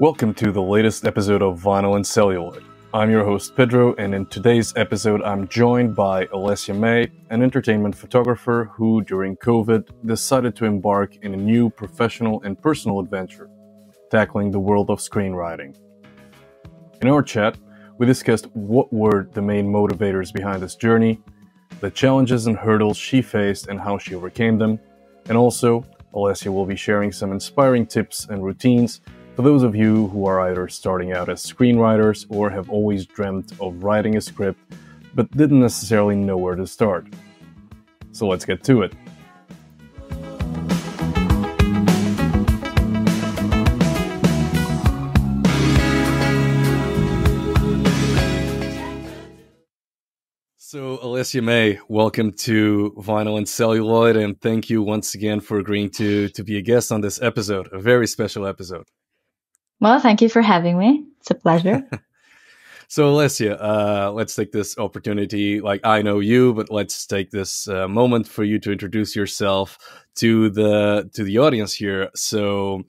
Welcome to the latest episode of Vinyl N Celluloid. I'm your host Pedro, and in today's episode I'm joined by Alessia May, an entertainment photographer who, during COVID, decided to embark in a new professional and personal adventure, tackling the world of screenwriting. In our chat, we discussed what were the main motivators behind this journey, the challenges and hurdles she faced and how she overcame them, and also, Alessia will be sharing some inspiring tips and routines for those of you who are either starting out as screenwriters or have always dreamt of writing a script but didn't necessarily know where to start. So let's get to it. So, Alessia May, welcome to Vinyl N Celluloid, and thank you once again for agreeing to be a guest on this episode, a very special episode. Well, thank you for having me. It's a pleasure. So, Alessia, let's take this opportunity. Like, I know you, but let's take this moment for you to introduce yourself to the audience here. So,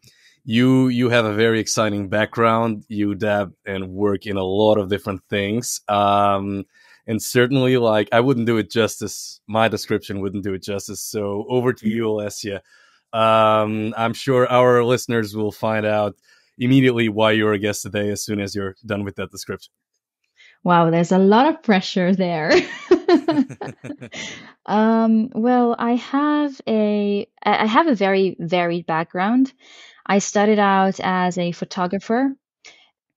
you have a very exciting background. You dab and work in a lot of different things. And certainly, like, I wouldn't do it justice. My description wouldn't do it justice. So, over to you, Alessia. I'm sure our listeners will find out immediately why you're a guest today as soon as you're done with that description. Wow, there's a lot of pressure there. Well, I have a very varied background. I started out as a photographer,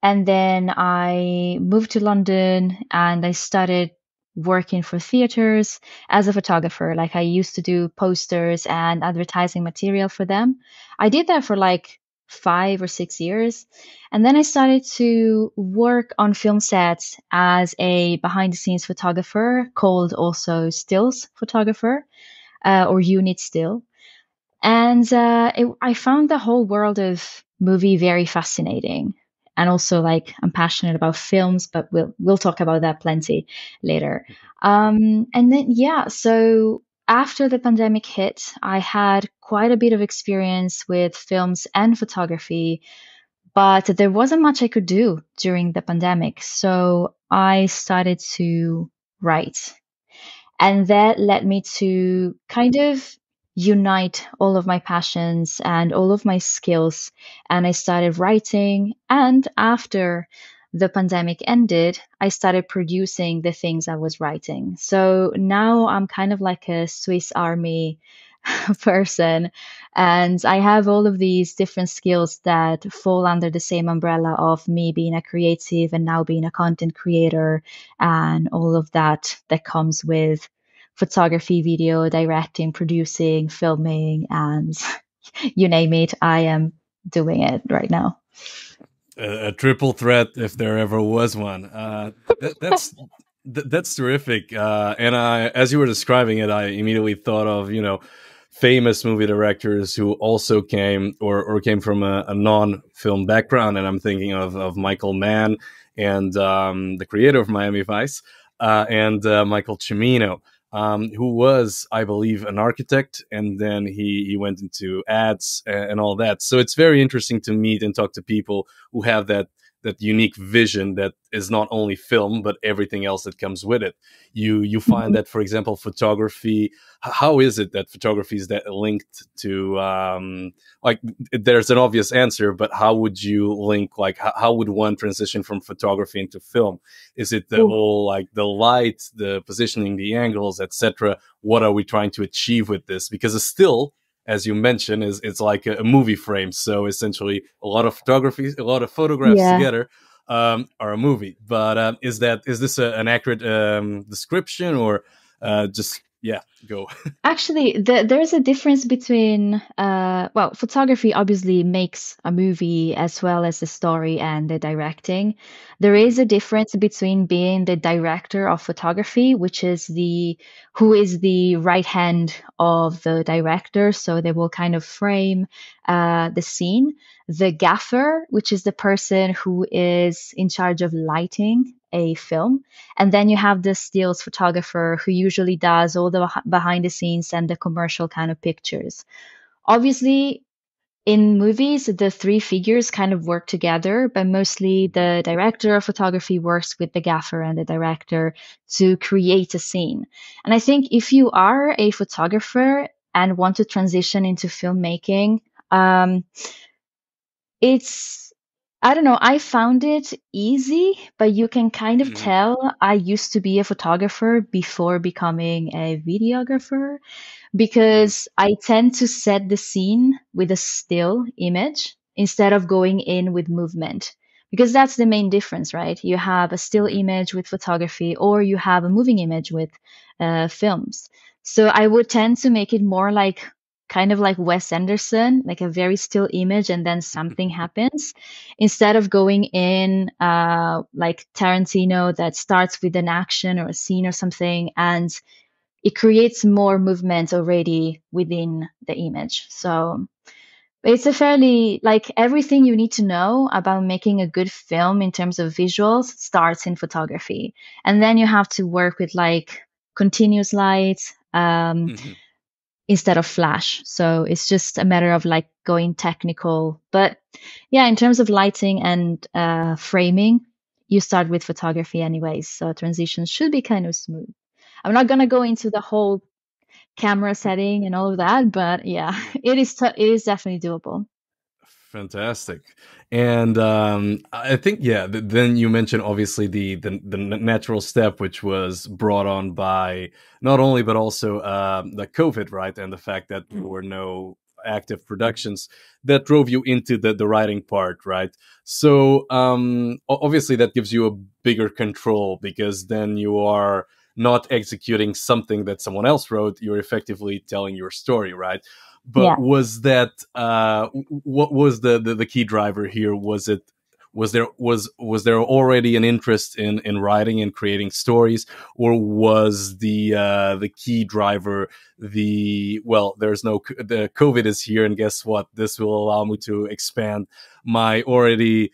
and then I moved to London and I started working for theaters as a photographer. Like, I used to do posters and advertising material for them. I did that for like 5 or 6 years. And then I started to work on film sets as a behind the scenes photographer, called also stills photographer, or unit still. And I found the whole world of movie very fascinating. And also, like, I'm passionate about films, but we'll talk about that plenty later. And then, so after the pandemic hit, I had quite a bit of experience with films and photography, but there wasn't much I could do during the pandemic. So I started to write. And that led me to kind of unite all of my passions and all of my skills. And I started writing. And after the pandemic ended, I started producing the things I was writing. So now I'm kind of like a Swiss Army person, and I have all of these different skills that fall under the same umbrella of me being a creative and now being a content creator, and all of that comes with photography, video, directing, producing, filming, and you name it, I am doing it right now. A triple threat, if there ever was one. That's terrific. And as you were describing it, I immediately thought of, famous movie directors who also came or came from a non-film background. And I'm thinking of Michael Mann and the creator of Miami Vice, and Michael Cimino, who was, I believe, an architect, and then he went into ads and all that. So it's very interesting to meet and talk to people who have that unique vision that is not only film, but everything else that comes with it. You find that, for example, photography, how is it that photography is that linked to, like, there's an obvious answer, but how would you link, like, how would one transition from photography into film? Is it the whole, like, the light, the positioning, the angles, etc.? What are we trying to achieve with this? Because it's still, as you mentioned, it's like a movie frame. So essentially, a lot of photography, a lot of photographs together are a movie. But is this an accurate description, or just go? Actually, there's a difference between, photography obviously makes a movie as well as the story and the directing. There is a difference between being the director of photography, which is who is the right hand of the director. So they will kind of frame the scene. The gaffer, which is the person who is in charge of lighting a film. And then you have the stills photographer who usually does all the behind the scenes and the commercial kind of pictures. Obviously, in movies, the three figures kind of work together, but mostly Mhm. the director of photography works with the gaffer and the director to create a scene. And I think if you are a photographer and want to transition into filmmaking, um, it's, I don't know, I found it easy, but you can kind of Mhm. tell I used to be a photographer before becoming a videographer Mhm. because I tend to set the scene with a still image instead of going in with movement. Because that's the main difference, right? You have a still Mhm. image with photography, or you have a moving image with films. So I would tend to make it more like kind of like Wes Anderson, like a very still image, and then something happens, instead of going in like Tarantino that starts with an action or a scene or something and it creates more movement already within the image. So it's a fairly like everything you need to know about making a good film in terms of visuals starts in photography. And then you have to work with like continuous light Mhm. instead of flash. So it's just a matter of like going technical. But yeah, in terms of lighting and framing, you start with photography anyways. So transitions should be kind of smooth. I'm not gonna go into the whole camera setting and all of that, but yeah, Yeah. it is definitely doable. Fantastic. And I think, yeah, then you mentioned obviously the natural step, which was brought on by not only, but also the COVID, right? And the fact that there were no active productions that drove you into the writing part, right? So obviously that gives you a bigger control because then you are not executing something that someone else wrote. You're effectively telling your story, right? But Yeah. was that what was the key driver here? Was it was there already an interest in writing and creating stories, or was the key driver the well, there's no the COVID is here, and guess what, this will allow me to expand my already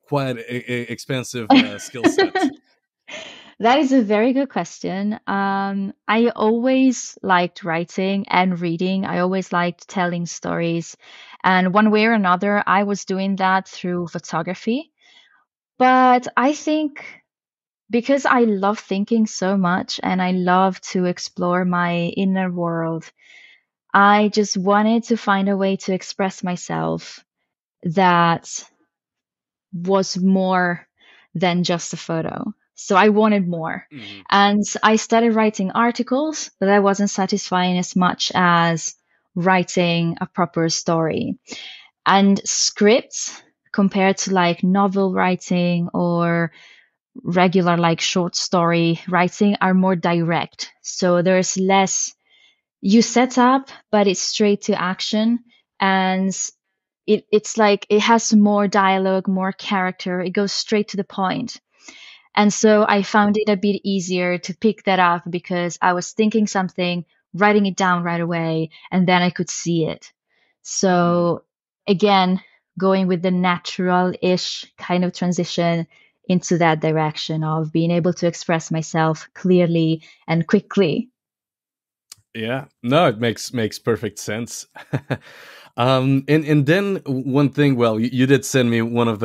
quite expensive skill set. That is a very good question. I always liked writing and reading. I always liked telling stories. And one way or another, I was doing that through photography. But I think because I love thinking so much and I love to explore my inner world, I just wanted to find a way to express myself that was more than just a photo. So I wanted more. Mhm. And I started writing articles, but that wasn't satisfying as much as writing a proper story. And scripts, compared to like novel writing or regular like short story writing, are more direct. So there's less you set up, but it's straight to action. And it's like it has more dialogue, more character. It goes straight to the point. And so Mhm. I found it a bit easier to pick that up because I was thinking something, writing it down right away, and then I could see it. Mhm. So again, going with the natural ish kind of transition into that direction of being able to express myself clearly and quickly. Yeah, no, it makes perfect sense. And then one thing, well, you did send me one of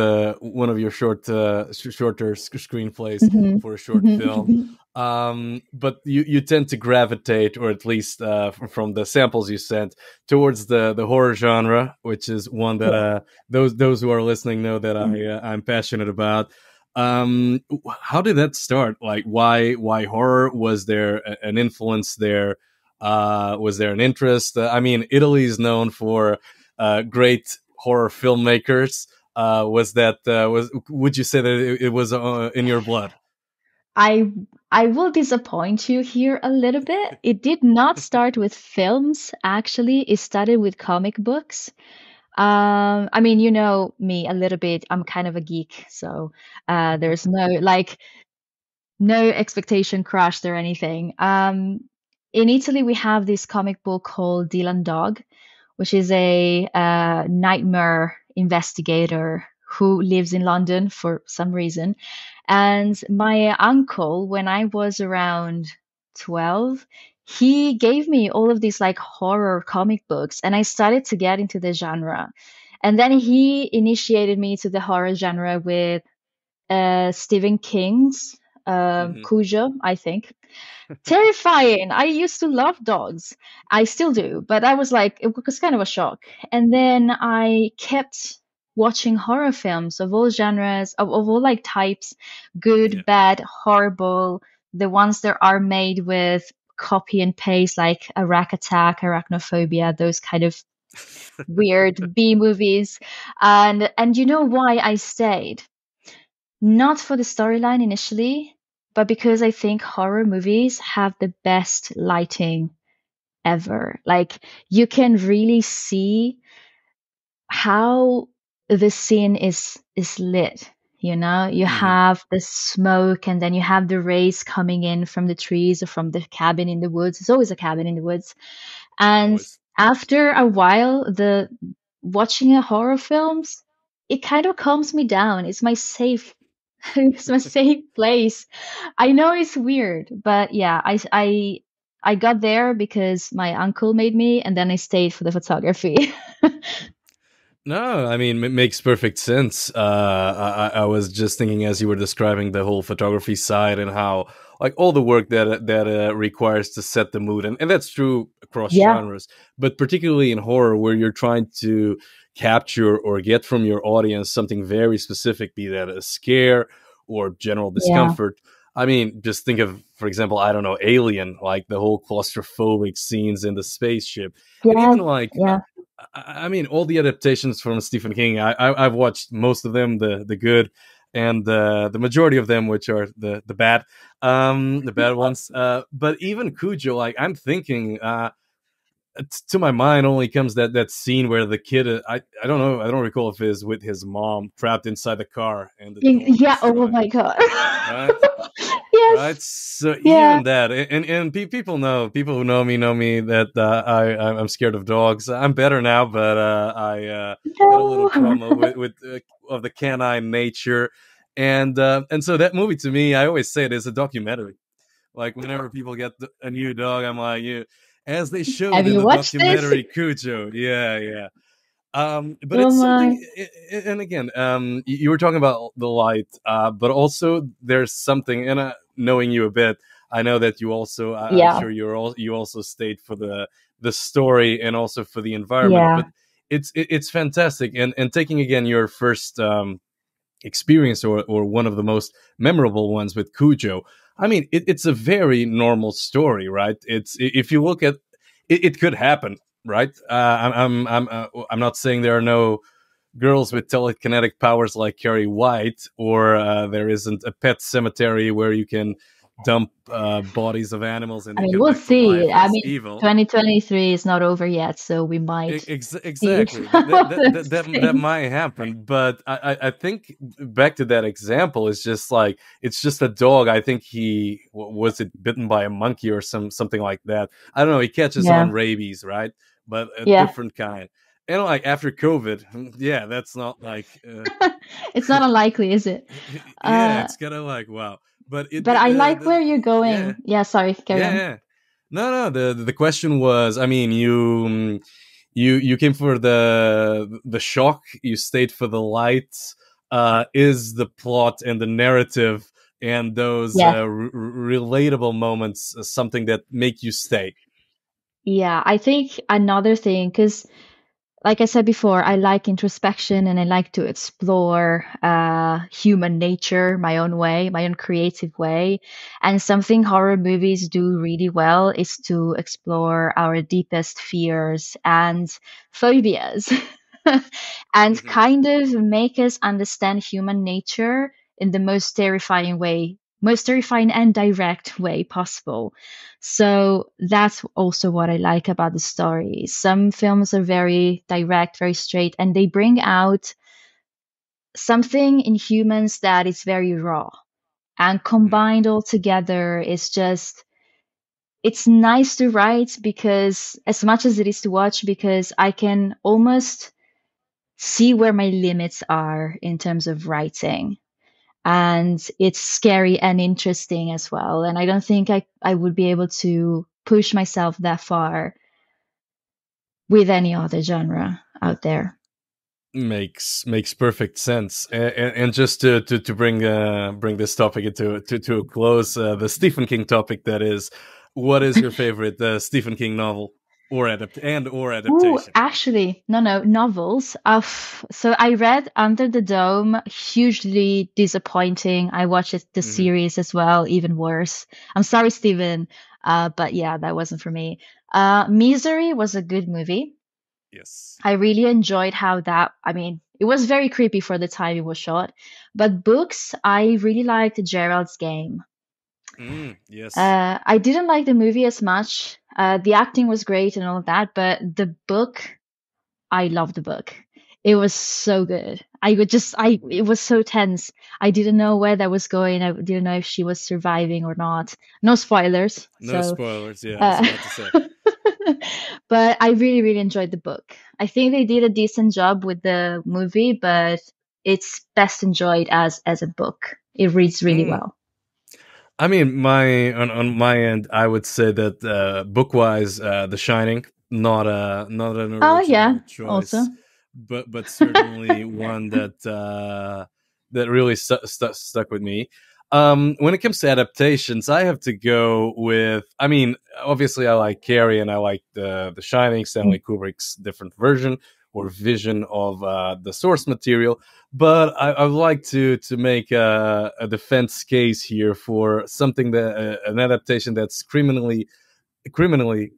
your shorter screenplays Mhm. for a short film. Mhm. But you tend to gravitate, or at least from the samples you sent, towards the horror genre, which is one that Yeah. those who are listening know that I'm passionate about. How did that start? Like, why horror? Was there an influence there? Was there an interest? I mean, Italy is known for great horror filmmakers. Was that was? Would you say that it was in your blood? I I will disappoint you here a little bit. It did not start with films, actually. It started with comic books. I mean, you know me a little bit. I'm kind of a geek, so there's no expectation crushed or anything. In Italy, we have this comic book called Dylan Dog, which is a nightmare investigator who lives in London for some reason. And my uncle, when I was around 12, he gave me all of these like horror comic books, and I started to get into the genre. And then he initiated me to the horror genre with Stephen King's Hmm. Cujo, I think. Terrifying. I used to love dogs. I still do, but I was like, it was kind of a shock. And then I kept watching horror films of all genres, of all like types, Yeah. good, bad, horrible, the ones that are made with copy and paste, like a rack attack, arachnophobia, those kind of weird B movies. And you know why I stayed? Not for the storyline initially, but because I think horror movies have the best lighting ever. Like you can really see how the scene is lit. You know, you Hmm. have the smoke and then you have the rays coming in from the trees or from the cabin in the woods. It's always a cabin in the woods. And Always. after a while, the watching a horror films, it kind of calms me down. It's my safe it's my safe place. I know it's weird, but yeah, I got there because my uncle made me, and then I stayed for the photography. No, I mean, it makes perfect sense. I was just thinking as you were describing the whole photography side and how, like, all the work that requires to set the mood, and that's true across Yeah, genres, but particularly in horror, where you're trying to capture or get from your audience something very specific, be that a scare or general yeah, discomfort. I mean, just think of, for example, I don't know, Alien, like the whole claustrophobic scenes in the spaceship, and yeah, even like yeah. I mean, all the adaptations from Stephen King, I've watched most of them, the good, and the majority of them, which are the bad ones. But even Cujo, like I'm thinking, to my mind only comes that scene where the kid, I don't know, I don't recall if it's with his mom trapped inside the car and the dog Yeah. Oh destroyed, my God. right? Right. Yes. So Yeah. even that, people know me that I'm scared of dogs. I'm better now, but I had a little No. trauma with of the canine nature, and so that movie to me, I always say it is a documentary. Like whenever people get a new dog, I'm like, you, as they showed Have in you the watched this? documentary Cujo. Yeah, yeah. But Oh it's my. something, and again, you were talking about the light, but also there's something, and knowing you a bit, I know that you also, I'm Yeah. sure you also stayed for the story and also for the environment, but Yeah. it's fantastic, and taking again your first experience or one of the most memorable ones with Cujo. I mean, it's a very normal story, right? It's if you look at it, it could happen, right? I'm not saying there are no girls with telekinetic powers like Carrie White, or there isn't a pet cemetery where you can dump bodies of animals and I they mean, come we'll back to see. life I as mean, evil. 2023 is not over yet, so we might see Exactly. some of those That things. might happen, but I think back to that example, it's just like it's just a dog. I think he was it bitten by a monkey or something like that. I don't know. He catches Yeah. on rabies, right? But a Yeah. different kind. And like after COVID, yeah, that's not like It's not unlikely, is it? yeah, Uh, it's kind of like wow. But but I like where you're yeah, going. Yeah, sorry, carry yeah, on. yeah. No, no. The question was, I mean, you came for the shock. You stayed for the light. Is the plot and the narrative and those Yeah. relatable moments something that make you stay? Yeah, I think another thing, because like I said before, I like introspection and I like to explore human nature my own way, my own creative way. And something horror movies do really well is to explore our deepest fears and phobias and Hmm. kind of make us understand human nature in the most terrifying way, most terrifying and direct way possible. So that's also what I like about the story. Some films are very direct, very straight, and they bring out something in humans that is very raw. And Hmm. combined all together is just, it's nice to write because, as much as it is to watch, because I can almost see where my limits are in terms of writing. And it's scary and interesting as well. And I don't think I would be able to push myself that far with any other genre out there. Makes perfect sense. And just to bring this topic to a close, the Stephen King topic, that is, what is your favorite Stephen King novel or Ooh, adaptation? actually, no, novels. So I read Under the Dome, hugely disappointing. I watched the Hmm. series as well, even worse. I'm sorry, Steven, but yeah, that wasn't for me. Misery was a good movie. Yes. I really enjoyed how that, I mean, it was very creepy for the time it was shot. But books, I really liked Gerald's Game. Yes. I didn't like the movie as much. The acting was great and all of that, but the book, I loved the book. It was so good. It was so tense. I didn't know where that was going. I didn't know if she was surviving or not. No spoilers. No So, spoilers. Yeah, I was uh, about to say. but I really, really enjoyed the book. I think they did a decent job with the movie, but it's best enjoyed as a book. It reads really Mm. well. I mean, my on my end, I would say that book wise, The Shining, not an Oh yeah, original also. choice, but certainly one that that really stuck with me. When it comes to adaptations, I have to go with. I mean, obviously, I like Carrie and I like the Shining, Stanley Kubrick's different version or vision of the source material. But I'd like to make a defense case here for something that an adaptation that's criminally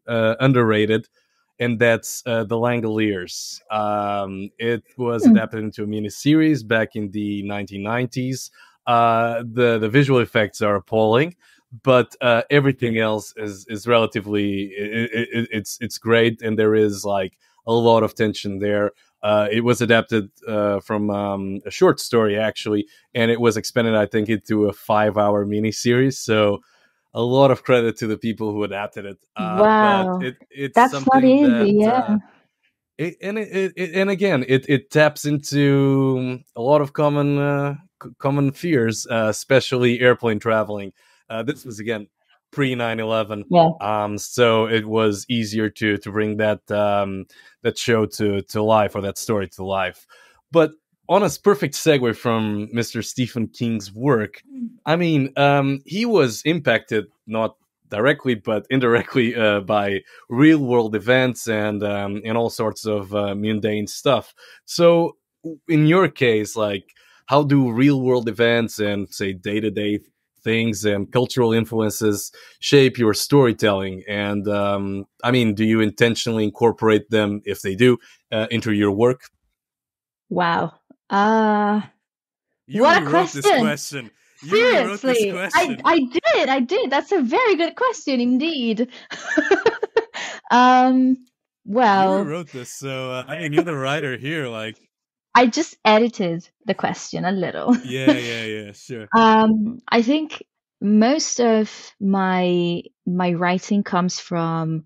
underrated, and that's The Langoliers. It was Hmm. adapted into a miniseries back in the 1990s. The visual effects are appalling, but everything else is relatively it's great, and there is like a lot of tension there. It was adapted from a short story actually, and it was expanded, I think, into a 5-hour miniseries. So a lot of credit to the people who adapted it. But Wow. it's That's not something that easy, yeah. and again it taps into a lot of common fears, especially airplane traveling. This was again pre 9/11, Yeah. so it was easier to bring that show to life, or that story to life. But on a perfect segue from Mr. Stephen King's work, I mean, he was impacted not directly but indirectly by real world events and all sorts of mundane stuff. So, in your case, like, how do real world events and say day to day things and cultural influences shape your storytelling? And I mean, do you intentionally incorporate them, if they do, into your work? Wow. Uh You what a rewrote this question. question. You rewrote this Seriously. question. I did. That's a very good question indeed. um You well, rewrote this, so I mean, you're the writer here. Like, I just edited the question a little. yeah, sure. I think most of my writing comes from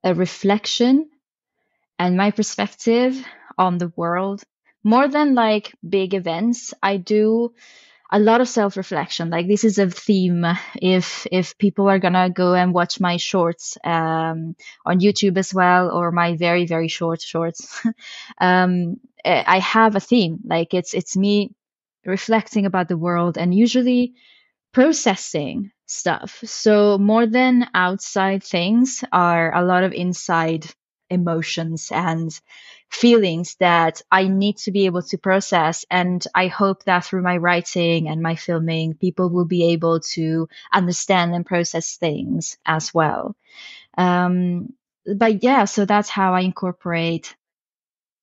a reflection and my perspective on the world. More than like big events, I do a lot of self-reflection. Like this is a theme. If people are gonna go and watch my shorts on YouTube as well, or my very very short shorts, I have a theme. Like it's me reflecting about the world and usually processing stuff. So more than outside things are a lot of inside emotions and feelings that I need to be able to process. And I hope that through my writing and my filming, people will be able to understand and process things as well. But yeah, so that's how I incorporate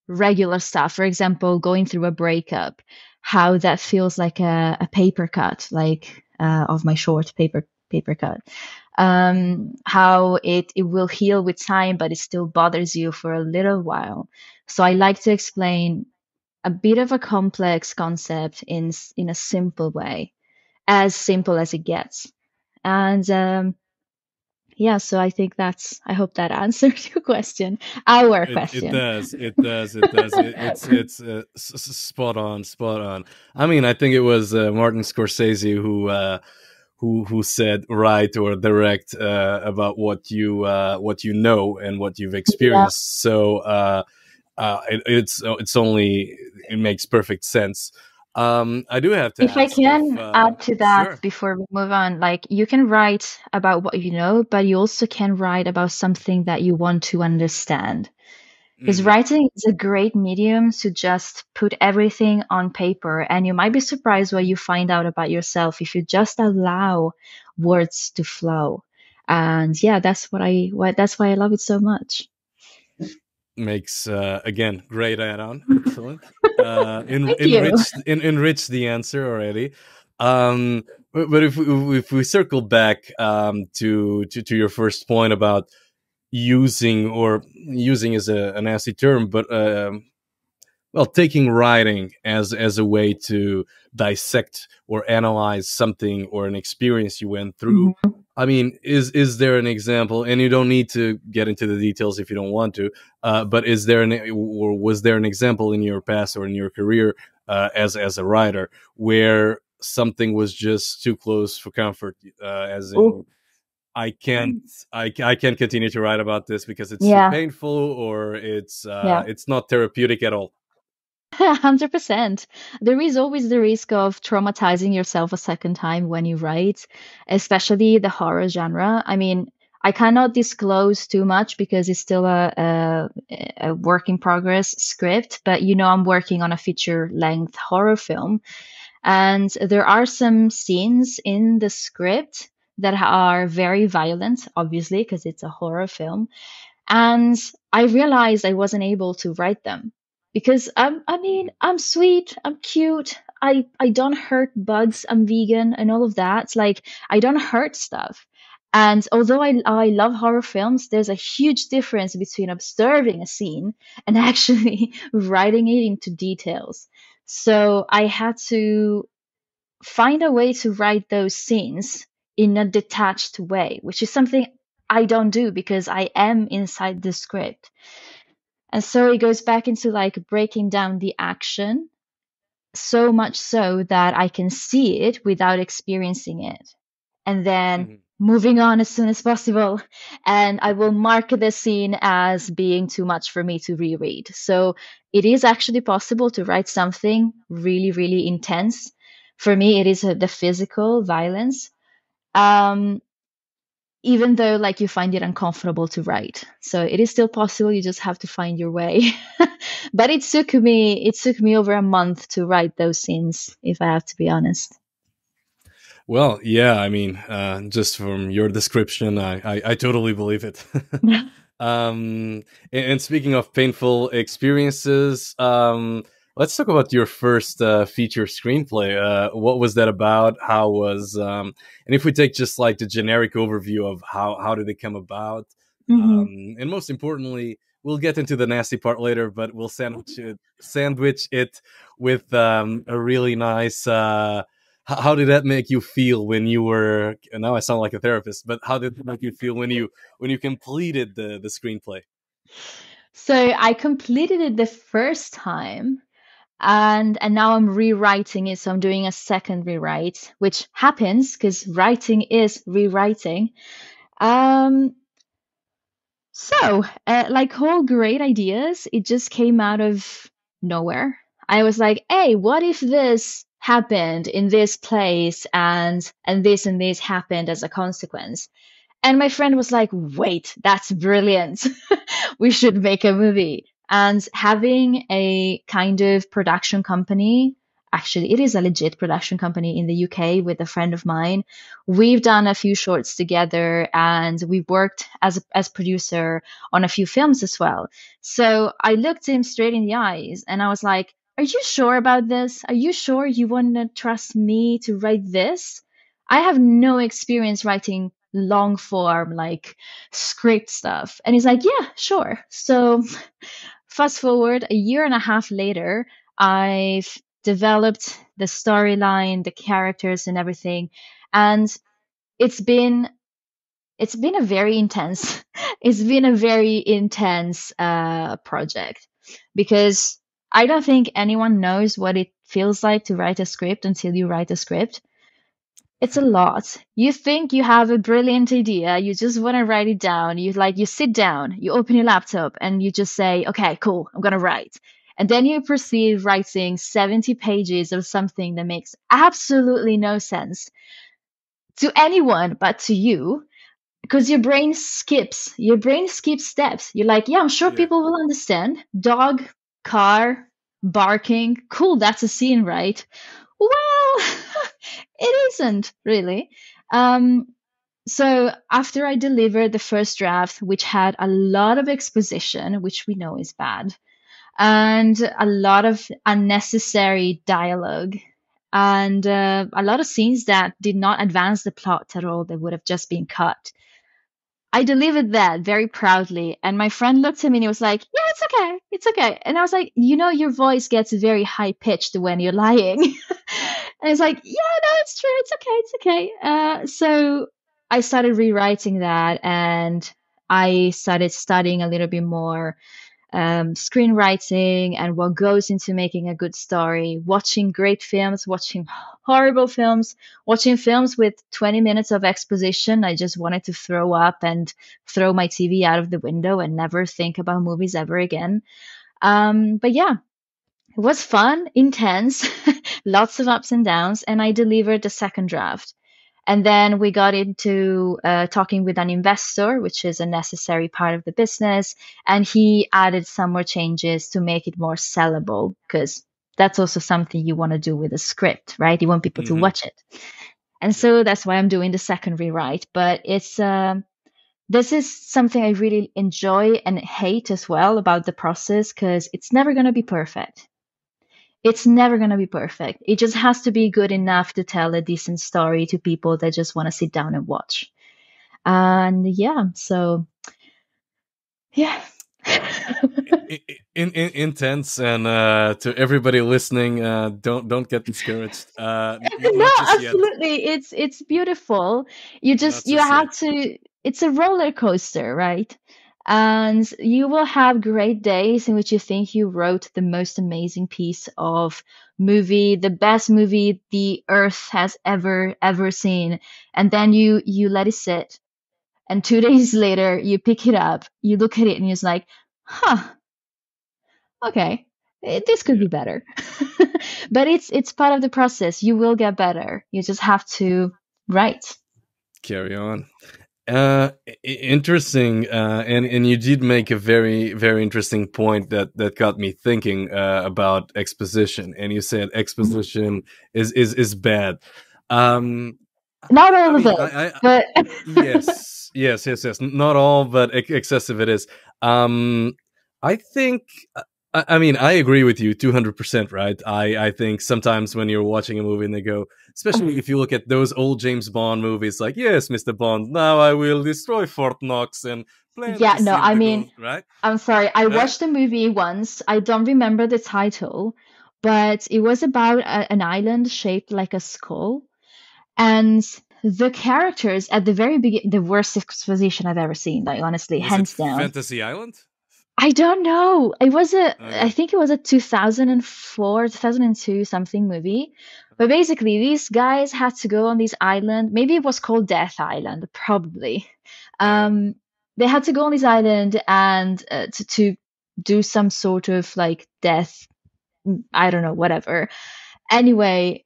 regular stuff. For example, going through a breakup, how that feels like a paper cut, like of my short paper cut. How it will heal with time, but it still bothers you for a little while. So I like to explain a bit of a complex concept in a simple way, as simple as it gets. And yeah, so I think I hope that answers your question, our It question. does. It's spot on, spot on. I mean, I think it was Martin Scorsese who said write or direct about what you know and what you've Yeah. experienced. So it's only it makes perfect sense. I do have to If I ask if can add to that sure. before we move on, like you can write about what you know, but you also can write about something that you want to understand. Because Hmm. writing is a great medium to just put everything on paper, and you might be surprised what you find out about yourself if you just allow words to flow. And yeah, that's why I love it so much. Makes again great add-on. Excellent. Thank you. Enrich the answer already. Um, but if we circle back to your first point about using, or using is a nasty term, but well, taking writing as a way to dissect or analyze something or an experience you went through. Mhm. I mean, is there an example? And you don't need to get into the details if you don't want to. But is there or was there an example in your past or in your career as a writer where something was just too close for comfort? As in, Oh, I can't, I can't continue to write about this because it's too yeah, painful, or yeah. it's not therapeutic at all. 100%. There is always the risk of traumatizing yourself a second time when you write, especially the horror genre. I mean, I cannot disclose too much because it's still a work in progress script, but you know, I'm working on a feature length horror film. And there are some scenes in the script that are very violent, obviously, because it's a horror film. And I realized I wasn't able to write them because I mean, I'm sweet, I'm cute, I don't hurt bugs, I'm vegan and all of that. It's like I don't hurt stuff. And although I love horror films, there's a huge difference between observing a scene and actually writing it into details. So I had to find a way to write those scenes in a detached way, which is something I don't do because I am inside the script. And so it goes back into like breaking down the action so much so that I can see it without experiencing it. And then Mhm. moving on as soon as possible. And I will mark the scene as being too much for me to reread. So it is actually possible to write something really, really intense. For me, it is the physical violence. Um, Even though like you find it uncomfortable to write. So it is still possible, you just have to find your way. But it took me over a month to write those scenes, if I have to be honest. Well, yeah, I mean, just from your description, I totally believe it. And speaking of painful experiences, let's talk about your first feature screenplay. What was that about? How was, and if we take just like the generic overview of how did it come about, Hmm. and most importantly, we'll get into the nasty part later, but we'll sandwich it with a really nice. How did that make you feel when you were? And now I sound like a therapist, but how did it make you feel when you completed the screenplay? So I completed it the first time, and now I'm rewriting it. So I'm doing a second rewrite, which happens because writing is rewriting. Um, like all great ideas, it just came out of nowhere. I was like, "Hey, what if this happened in this place and this happened as a consequence?" And my friend was like, "Wait, that's brilliant. We should make a movie." And having a kind of production company, actually, it is a legit production company in the UK with a friend of mine. We've done a few shorts together and we worked as producer on a few films as well. So I looked him straight in the eyes and I was like, "Are you sure about this? Are you sure you want to trust me to write this? I have no experience writing long form, like script stuff." And he's like, "Yeah, sure." So fast forward a year and a half later, I've developed the storyline, the characters, and everything. And it's been it's been a very intense it's been a very intense project because I don't think anyone knows what it feels like to write a script until you write a script. It's a lot. You think you have a brilliant idea, you just want to write it down. You sit down, you open your laptop and you just say, "Okay, cool, I'm going to write." And then you proceed writing 70 pages of something that makes absolutely no sense to anyone but to you, because your brain skips steps. You're like, "Yeah, I'm sure Yeah. people will understand. Dog, car, barking. Cool, that's a scene, right?" Well, it isn't really. Um, so after I delivered the first draft, which had a lot of exposition, which we know is bad, and a lot of unnecessary dialogue, and a lot of scenes that did not advance the plot at all, that would have just been cut. I delivered that very proudly, and my friend looked at me and he was like, "Yeah, it's okay, it's okay." And I was like, your voice gets very high pitched when you're lying." And it's like, "Yeah, no, it's true, it's okay, it's okay." So I started rewriting that, and I started studying a little bit more screenwriting and what goes into making a good story, watching great films, watching horrible films, watching films with 20 minutes of exposition. I just wanted to throw up and throw my TV out of the window and never think about movies ever again. But yeah, it was fun, intense, lots of ups and downs, and I delivered the second draft. And then we got into talking with an investor, which is a necessary part of the business. And he added some more changes to make it more sellable, because that's also something you want to do with a script, right? You want people to Hmm. watch it. And Yeah. so that's why I'm doing the second rewrite. But this is something I really enjoy and hate as well about the process, because it's never going to be perfect. It's never going to be perfect. It just has to be good enough to tell a decent story to people that just want to sit down and watch. And yeah, so yeah. Intense, and to everybody listening, don't get discouraged. No, Not just yet. absolutely. It's beautiful. You Not just you just yet. have to it's a roller coaster, right? And you will have great days in which you think you wrote the most amazing piece of movie, the best movie the earth has ever seen. And then you let it sit. And 2 days later you pick it up, you look at it and you're just like, "Huh, okay, this could Yeah. be better." But it's part of the process. You will get better. You just have to write. Carry on. Interesting. And you did make a very very interesting point that got me thinking about exposition. And you said exposition is bad. Um, Not I all of mean, it, but yes. Not all, but excessive it is. Um, I think. I mean, I agree with you 200%, right? I think sometimes when you're watching a movie and they go, especially if you look at those old James Bond movies, like, "Yes, Mr. Bond, now I will destroy Fort Knox and plan yeah, to no, steal I the mean, gold," right? I'm sorry. I Right? watched the movie once. I don't remember the title, but it was about an island shaped like a skull. And the characters at the very beginning, the worst exposition I've ever seen, like honestly, Was it hands down. Fantasy Island? I don't know. I Okay. think it was a 2004, 2002 something movie. But Uh-huh. basically, these guys had to go on this island. Maybe it was called Death Island, probably. Yeah. Um, they had to go on this island and to do some sort of like death, I don't know, whatever. Anyway,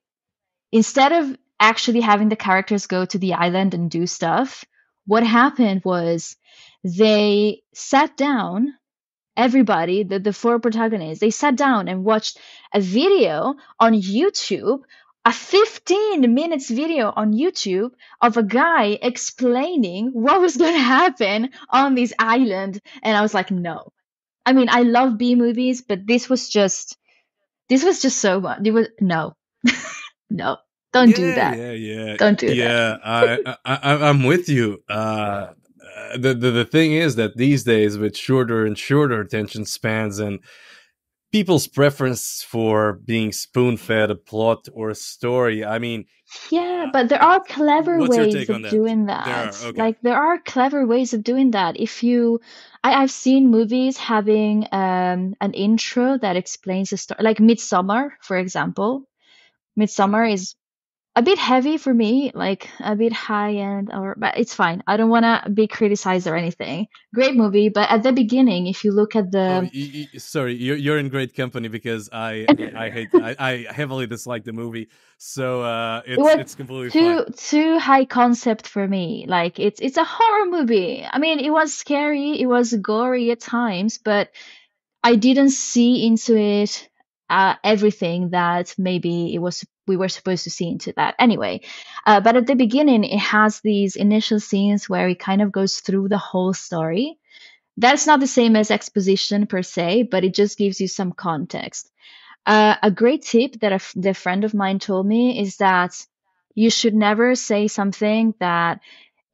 instead of actually having the characters go to the island and do stuff, what happened was they sat down, everybody, the four protagonists, they sat down and watched a video on YouTube, a 15 minutes video on YouTube of a guy explaining what was going to happen on this island. And I was like, no. I mean, I love B movies, but this was just so much. It was no, no, don't do Yeah, that. yeah, yeah, Don't do that. yeah. I'm with you. The thing is that these days, with shorter and shorter attention spans, and people's preference for being spoon fed a plot or a story, I mean, Yeah, uh, but there are clever what's your ways take on of that? doing There are, that. okay. Like there are clever ways of doing that. I've seen movies having an intro that explains the story, like Midsummer, for example. Midsummer Mhm. is a bit heavy for me, like a bit high end, or but it's fine. I don't want to be criticized or anything. Great movie, but at the beginning, if you look at Oh, the, sorry, you're in great company because I hate I heavily dislike the movie, so it was it's completely fine. too high concept for me. Like it's a horror movie. I mean, it was scary, it was gory at times, but I didn't see into it everything that maybe it was we were supposed to see into that anyway. But at the beginning, it has these initial scenes where it kind of goes through the whole story. That's not the same as exposition per se, but it just gives you some context. A great tip that the friend of mine told me is that you should never say something that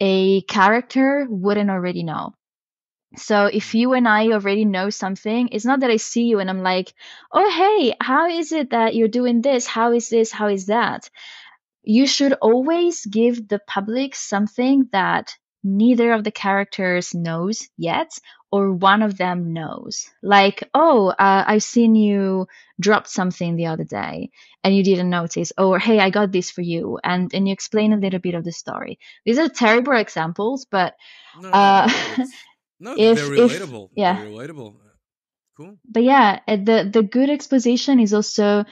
a character wouldn't already know. So if you and I already know something, it's not that I see you and I'm like, oh, hey, how is it that you're doing this? How is this? How is that? You should always give the public something that neither of the characters knows yet, or one of them knows. Like, oh, I've seen you drop something the other day and you didn't notice. Or, hey, I got this for you. And you explain a little bit of the story. These are terrible examples, but uh, No, it's no, they're if relatable. They're yeah, relatable. Cool. but yeah, the good exposition is also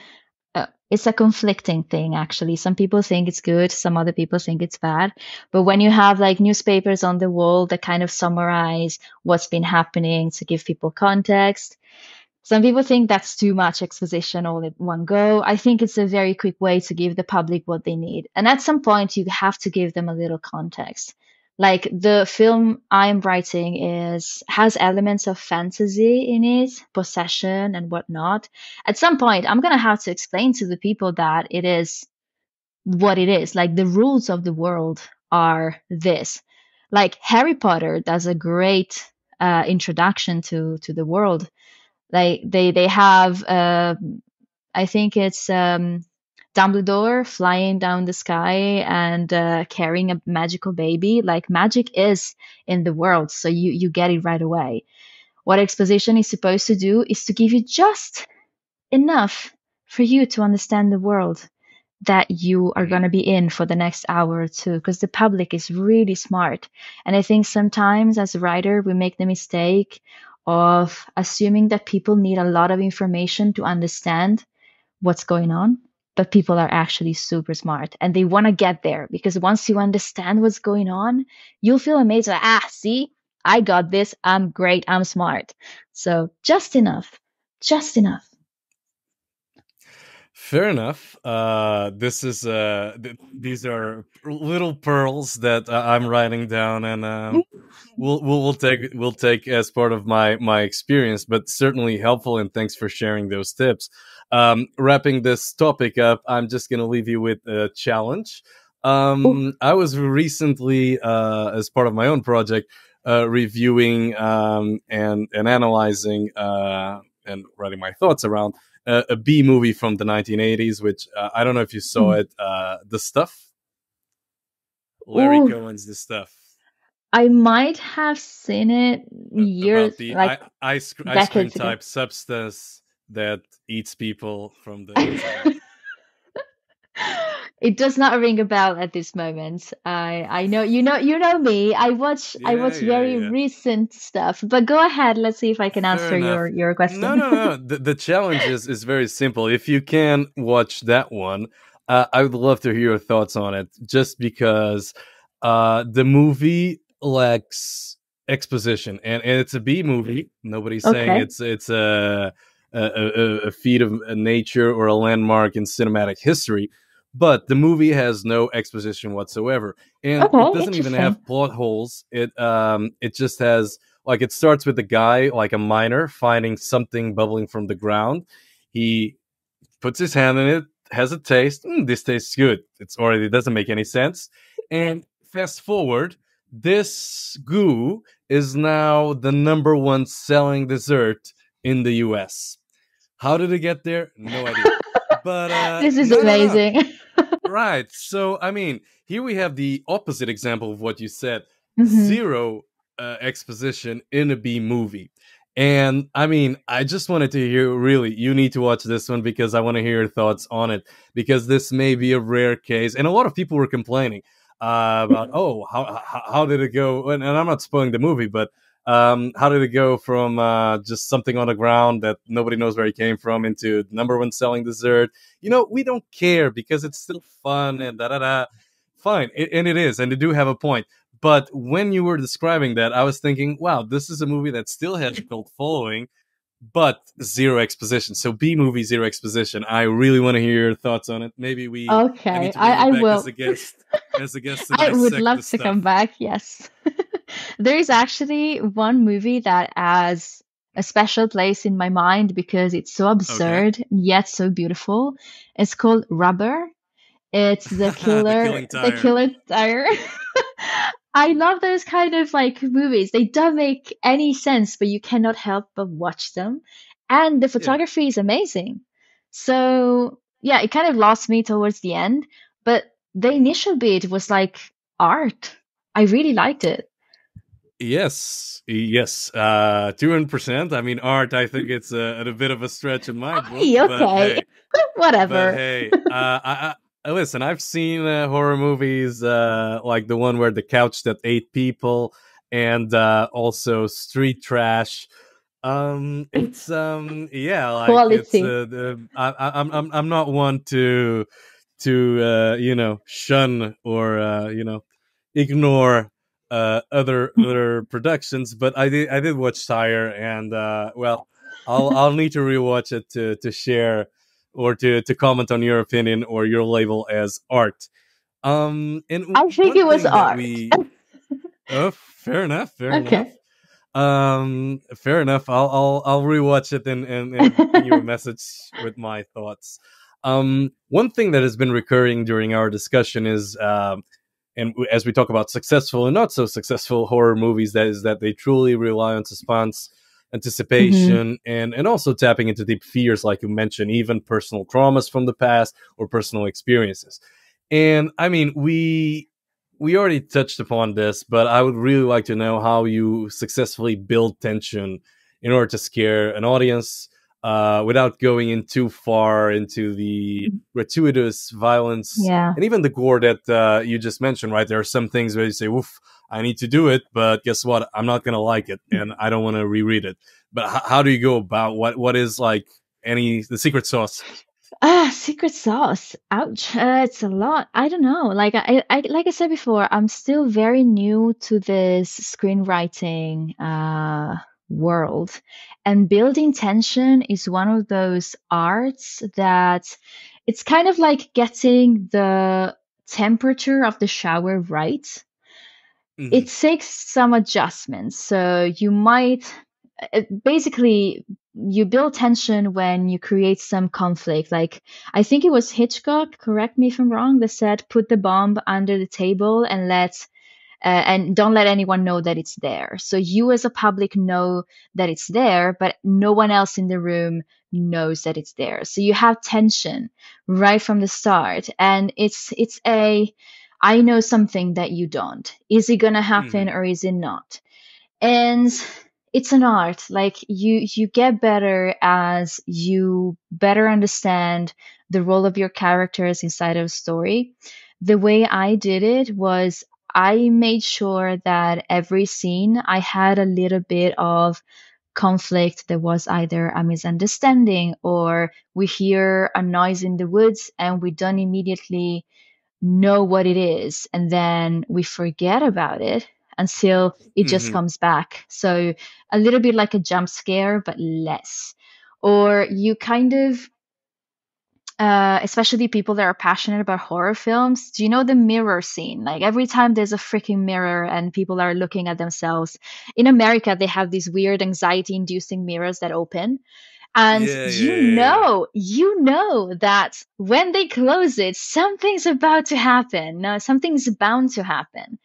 it's a conflicting thing actually. Some people think it's good, some other people think it's bad. But when you have like newspapers on the wall that kind of summarize what's been happening to give people context, some people think that's too much exposition all at one go. I think it's a very quick way to give the public what they need. And at some point, you have to give them a little context. Like the film I'm writing has elements of fantasy in it, possession and whatnot. At some point, I'm gonna have to explain to the people that it is what it is. Like the rules of the world are this. Like Harry Potter does a great introduction to the world. Like they have I think it's Dumbledore flying down the sky and carrying a magical baby. Like magic is in the world, so you get it right away. What exposition is supposed to do is to give you just enough for you to understand the world that you are going to be in for the next hour or two, because the public is really smart. And I think sometimes as a writer, we make the mistake of assuming that people need a lot of information to understand what's going on. But people are actually super smart and they want to get there, because once you understand what's going on, you'll feel amazed. Like, see, I got this. I'm great. I'm smart. So just enough, just enough. Fair enough. This is these are little pearls that I'm writing down, and we'll take as part of my experience, but certainly helpful. And thanks for sharing those tips. Wrapping this topic up, I'm just gonna leave you with a challenge. Oh, I was recently, as part of my own project, reviewing and analyzing and writing my thoughts around a B movie from the 1980s, which I don't know if you saw it. The Stuff, Larry oh, Cohen's The Stuff, I might have seen it about years, the like ice cream decades ago. type substance that eats people from the inside out. It does not ring a bell at this moment. I know you know me. I Yeah, watch yeah, very yeah. recent stuff. But go ahead. Let's see if I can Fair answer enough. your No, question. no, no. The challenge is very simple. If you can watch that one, I would love to hear your thoughts on it. Just because the movie lacks exposition, and it's a B movie. Nobody's saying Okay. it's a feat of nature or a landmark in cinematic history. But the movie has no exposition whatsoever, and it Okay. doesn't even Interesting. have plot holes. It just has, like, it starts with a guy, like a miner, finding something bubbling from the ground. He puts his hand in it, has a taste. This tastes good. It's already doesn't make any sense. And fast forward, this goo is now the number one selling dessert in the U.S. How did it get there? No idea. But This is no, no, no. amazing. Right. So, I mean, here we have the opposite example of what you said: Hmm. zero exposition in a B movie. And I mean, I just wanted to hear, really, you need to watch this one because I want to hear your thoughts on it, because this may be a rare case. And a lot of people were complaining about, oh, how did it go? And I'm not spoiling the movie, but how did it go from just something on the ground that nobody knows where it came from into number one selling dessert? We don't care because it's still fun and da da da. Fine, and it is, and they do have a point. But when you were describing that, I was thinking, wow, this is a movie that still has a cult following, but zero exposition. So B movie, zero exposition. I really want to hear your thoughts on it. I Okay, need to bring you I back will. as a guest to I would dissect love the to come stuff. back, yes. There is actually one movie that has a special place in my mind because it's so Okay. absurd yet so beautiful. It's called Rubber. It's The Killing the Tire. killer tire. I love those kind of like movies. They don't make any sense, but you cannot help but watch them. And the Yeah. photography is amazing. So yeah, it kind of lost me towards the end, but the initial bit was like art. I really liked it. Yes. 200%. I mean, art, I think it's a bit of a stretch in my book, Ay, but okay, hey, But whatever. hey, listen. I've seen horror movies like the one where the couch that ate people, and also Street Trash. It's yeah, like it's Quality. I'm not one to shun or ignore other productions, but I did watch Sire, and well, I'll need to rewatch it to share or to comment on your opinion or your label as art. And I think one it was thing that art. we oh, fair enough, fair enough. Okay. Fair enough. I'll rewatch it and ping you a message with my thoughts. One thing that has been recurring during our discussion is and as we talk about successful and not so successful horror movies, that is that they truly rely on suspense, Hmm. anticipation, and also tapping into deep fears, like you mentioned, even personal traumas from the past or personal experiences. And I mean, we already touched upon this, but I would really like to know how you successfully build tension in order to scare an audience without going in too far into the gratuitous violence Yeah. and even the gore that you just mentioned. Right, there are some things where you say, "Woof, I need to do it," but guess what? I'm not gonna like it, and I don't want to reread it. But how do you go about what is like any the secret sauce? Secret sauce. Ouch. It's a lot. I don't know. Like I said before, I'm still very new to this screenwriting world, and building tension is one of those arts that it's kind of like getting the temperature of the shower right. Hmm. It takes some adjustments. So you might basically you build tension when you create some conflict. Like I think it was Hitchcock, correct me if I'm wrong, that said put the bomb under the table and don't let anyone know that it's there. So you as a public know that it's there, but no one else in the room knows that it's there. So you have tension right from the start, and it's a I know something that you don't. Is it gonna happen Hmm. or is it not? And it's an art. Like you get better as you better understand the role of your characters inside of a story. The way I did it was I made sure that every scene I had a little bit of conflict. There was either a misunderstanding or we hear a noise in the woods and we don't immediately know what it is, and then we forget about it until it just Hmm. comes back. So a little bit like a jump scare, but less. Or you kind of, especially people that are passionate about horror films, do you know the mirror scene? Like every time there's a freaking mirror and people are looking at themselves. In America, they have these weird anxiety inducing mirrors that open. And Yeah, yeah, yeah, yeah. you know that when they close it, something's about to happen. No, something's bound to happen.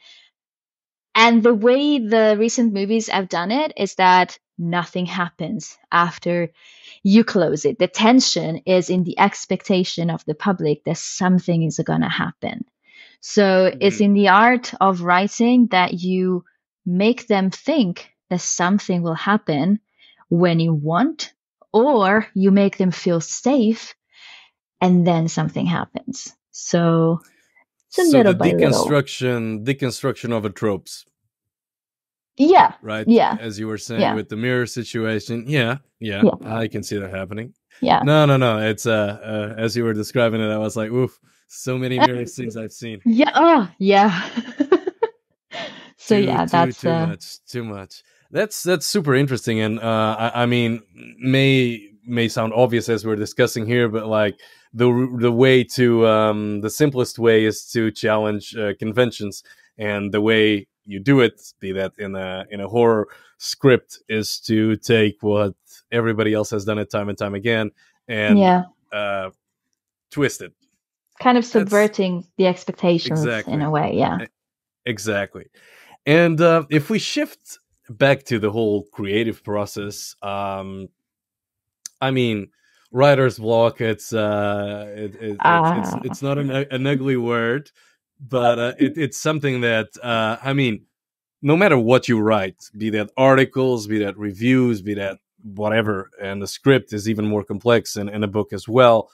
And the way the recent movies have done it is that nothing happens after you close it. The tension is in the expectation of the public that something is going to happen. So it's Hmm. in the art of writing that you make them think that something will happen when you want, or you make them feel safe and then something happens. So it's a So little the by little. deconstruction of the tropes, Yeah, right? yeah, As you were saying yeah, with the mirror situation. Yeah, yeah, yeah, I can see that happening. yeah. No, no, no. It's as you were describing it, I was like, oof, so many mirror scenes I've seen. Yeah, oh, yeah. So yeah, that's Too much, too much. That's super interesting, and I mean, may sound obvious as we're discussing here, but like the way to the simplest way is to challenge conventions, and the way you do it, be that in a horror script, is to take what everybody else has done it time and time again and yeah, uh, twist it. kind of That's subverting the expectations in exactly a way. Yeah. exactly. And if we shift back to the whole creative process, I mean, writer's block. It's not an ugly word, but it's something that I mean, no matter what you write, be that articles, be that reviews, be that whatever, and the script is even more complex in a book as well,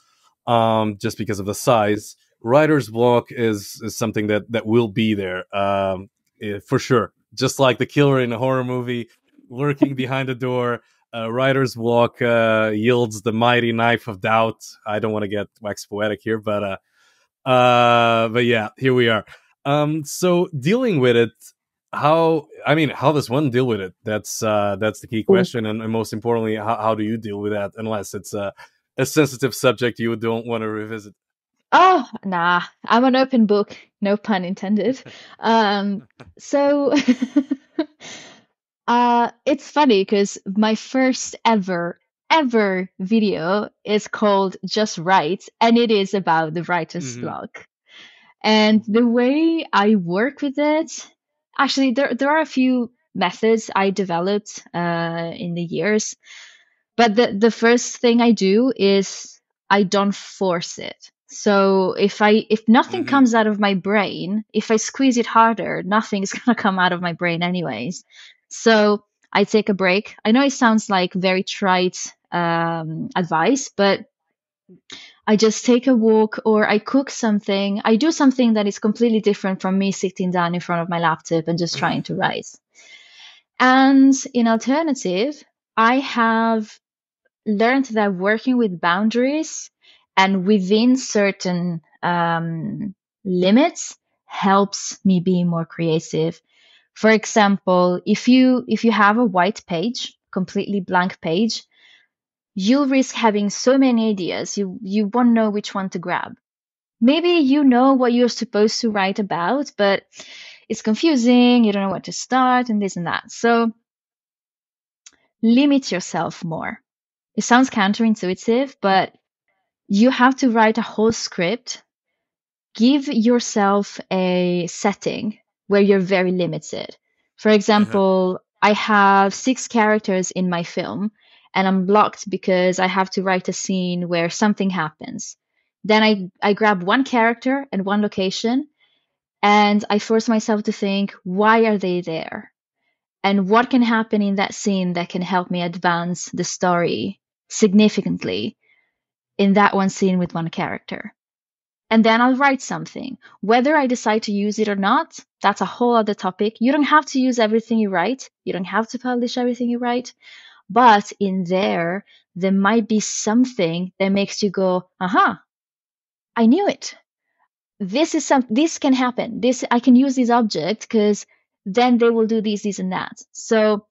just because of the size. Writer's block is something that will be there for sure. Just like the killer in a horror movie lurking behind a door, writer's block yields the mighty knife of doubt. I don't want to get wax poetic here, but yeah, here we are. So dealing with it, how does one deal with it? That's the key Ooh. question, and most importantly, how do you deal with that? Unless it's a sensitive subject you don't want to revisit. Oh, nah, I'm an open book, no pun intended. Um, so it's funny because my first ever video is called Just Write, and it is about the writer's Hmm. block. And the way I work with it, actually, there are a few methods I developed in the years. But the first thing I do is I don't force it. So if nothing Hmm. comes out of my brain, if I squeeze it harder, nothing is gonna come out of my brain anyways. So I take a break. I know it sounds like very trite advice, but I just take a walk or I cook something. I do something that is completely different from me sitting down in front of my laptop and just trying to write. And in alternative, I have learned that working with boundaries and within certain limits helps me be more creative. For example, if you have a white page, completely blank page, you'll risk having so many ideas you won't know which one to grab. Maybe you know what you're supposed to write about, but it's confusing, you don't know what to start, and this and that. So limit yourself more. It sounds counterintuitive, but you have to write a whole script. Give yourself a setting where you're very limited. For Uh-huh. example, I have 6 characters in my film, and I'm blocked because I have to write a scene where something happens. Then I grab one character and one location, and I force myself to think, why are they there? And what can happen in that scene that can help me advance the story significantly in that one scene with one character? And then I'll write something. Whether I decide to use it or not, that's a whole other topic. You don't have to use everything you write. You don't have to publish everything you write. But in there might be something that makes you go, aha, I knew it. This can happen. This, I can use this object because then they will do this, and that. So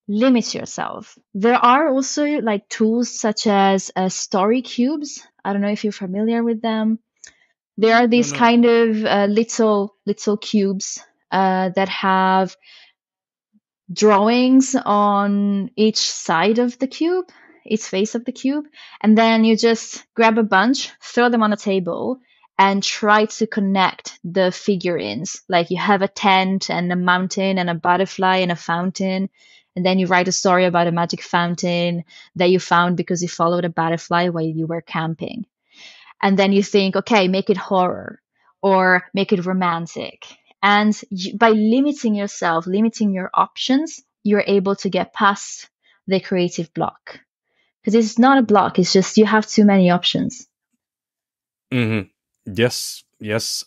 limit yourself. There are also like tools such as story cubes. I don't know if you're familiar with them. There are No, these no. kind of little cubes that have drawings on each side of the cube, each face of the cube, and then you just grab a bunch, throw them on a table, and try to connect the figurines. Like you have a tent and a mountain and a butterfly and a fountain, and then you write a story about a magic fountain that you found because you followed a butterfly while you were camping. And then you think, okay, make it horror or make it romantic. And by limiting yourself, limiting your options, you're able to get past the creative block. Because it's not a block, it's just you have too many options. Hmm. Yes, yes,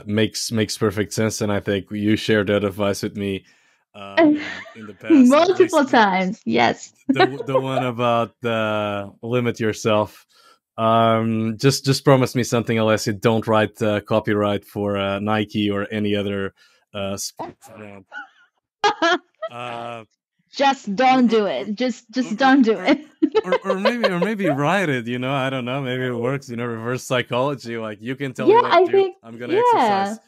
makes perfect sense, and I think you shared that advice with me in the past, at least Multiple times, yes. the one about limit yourself. Just promise me something, Alessia. Don't write copyright for Nike or any other sports brand. Uh, Just or, don't or, do or, it. Just or, don't do or, it. or maybe write it. I don't know. Maybe it works. Reverse psychology. Like you can tell me Yeah, what to I do. think, I'm gonna yeah. exercise.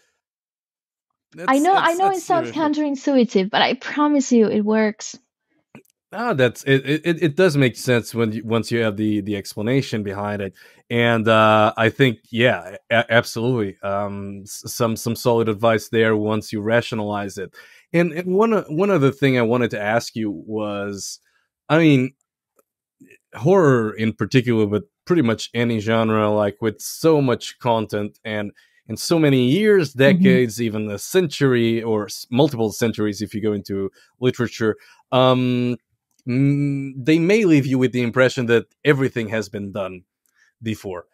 That's I that's know it that's sounds terrific. counterintuitive, but I promise you it works. Ah, that's it. It does make sense once you have the explanation behind it, and I think yeah, absolutely. Some solid advice there once you rationalize it. And one other thing I wanted to ask you was, I mean, horror in particular, but pretty much any genre, like with so much content and in so many years, Hmm. decades, even a century or multiple centuries, if you go into literature, um, they may leave you with the impression that everything has been done before.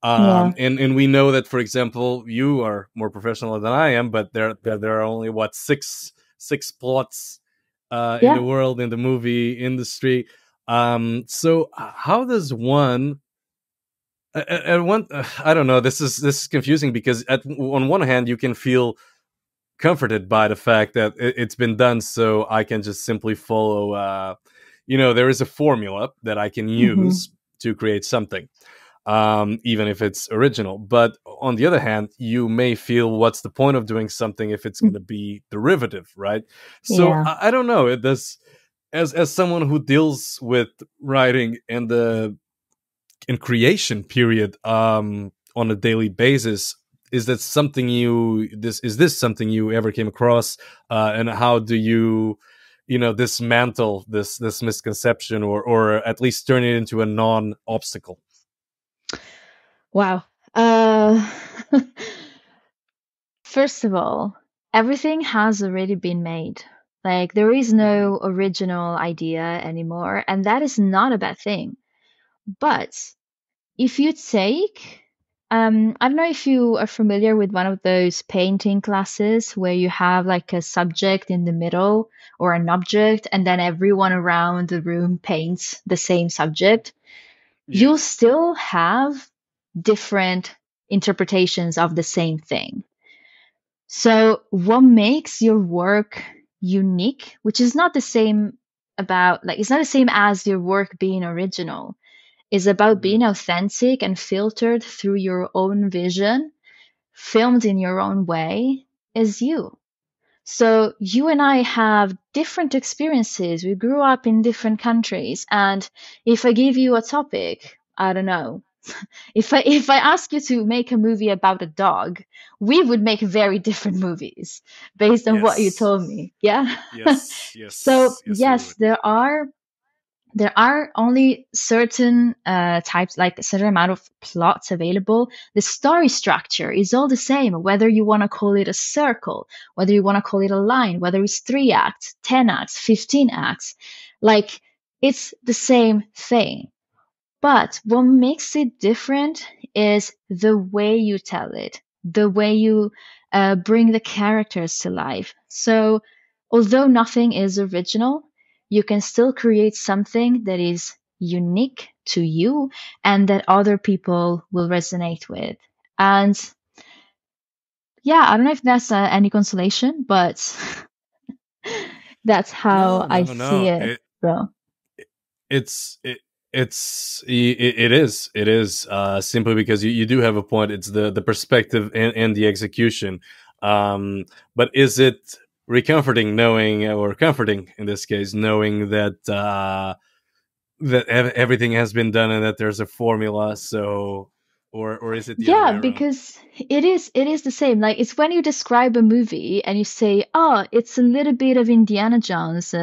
Yeah, And we know that, for example, you are more professional than I am, but there are only what six plots in the yeah. world in the movie industry. So how does one? One, I don't know. This is confusing because on one hand you can feel comforted by the fact that it's been done, so I can just simply follow. There is a formula that I can Hmm. use to create something, even if it's original. But on the other hand, you may feel, what's the point of doing something if it's going to be derivative, right? So Yeah. I don't know. It does, as someone who deals with writing and the in creation period on a daily basis. Is this something you ever came across, and how do you dismantle this misconception, or at least turn it into a non-obstacle? Wow. First of all, everything has already been made. Like, there is Hmm. no original idea anymore, and that is not a bad thing. But if you take, I don't know if you are familiar with one of those painting classes where you have like a subject in the middle or an object, and then everyone around the room paints the same subject. Yeah. You'll still have different interpretations of the same thing. So, what makes your work unique, which is not the same about, like, it's not the same as your work being original, is about Hmm. being authentic and filtered through your own vision, filmed in your own way, is you. So you and I have different experiences. We grew up in different countries. And if I give you a topic, I don't know. If I ask you to make a movie about a dog, we would make very different movies based on what you Yes. told me. Yeah. Yes. So Yes. Yes, we yes, would. there are only certain types, like a certain amount of plots available. The story structure is all the same, whether you want to call it a circle, whether you want to call it a line, whether it's 3 acts, 10 acts, 15 acts. Like, it's the same thing. But what makes it different is the way you tell it, the way you bring the characters to life. So, although nothing is original, you can still create something that is unique to you and that other people will resonate with. And yeah, I don't know if that's any consolation, but that's how No, I no, see no. it. So, It's it, it is simply because you do have a point. It's the perspective and the execution. But is it recomforting knowing, or comforting in this case, knowing that everything has been done and that there's a formula? So, or is it the other yeah, way around? because it is the same. Like, it's when you describe a movie and you say, "Oh, it's a little bit of Indiana Jones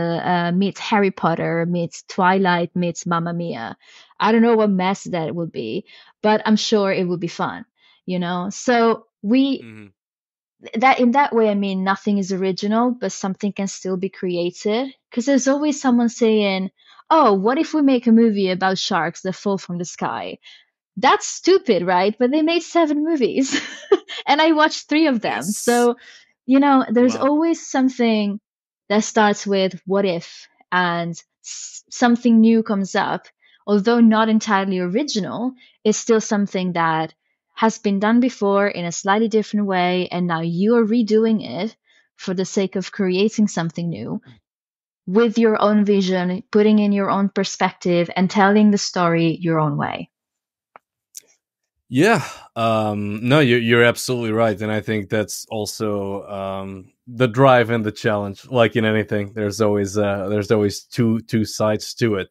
meets Harry Potter meets Twilight meets Mamma Mia." I don't know what mess that would be, but I'm sure it would be fun, you know? So we Hmm. that in that way, I mean, nothing is original, but something can still be created because there's always someone saying, oh, what if we make a movie about sharks that fall from the sky? That's stupid, right? But they made 7 movies and I watched 3 of them. Yes. So, there's Wow. always something that starts with what if, and something new comes up. Although not entirely original, it's still something that has been done before in a slightly different way. And now you are redoing it for the sake of creating something new with your own vision, putting in your own perspective, and telling the story your own way. Yeah. No, you're absolutely right, and I think that's also the drive and the challenge. Like in anything, there's always two sides to it.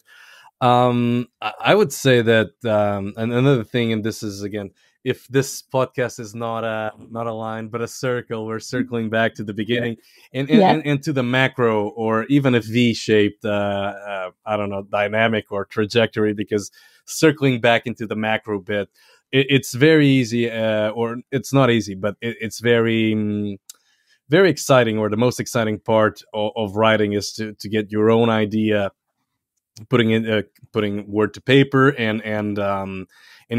I would say that, and another thing, and this is again, if this podcast is not a line but a circle, we're circling back to the beginning and and, Yeah. and, and to the macro, or even a V-shaped, I don't know, dynamic or trajectory, because circling back into the macro bit, it's very easy, or it's not easy, but it's very. Very exciting, or the most exciting part of writing is to get your own idea, putting word to paper, and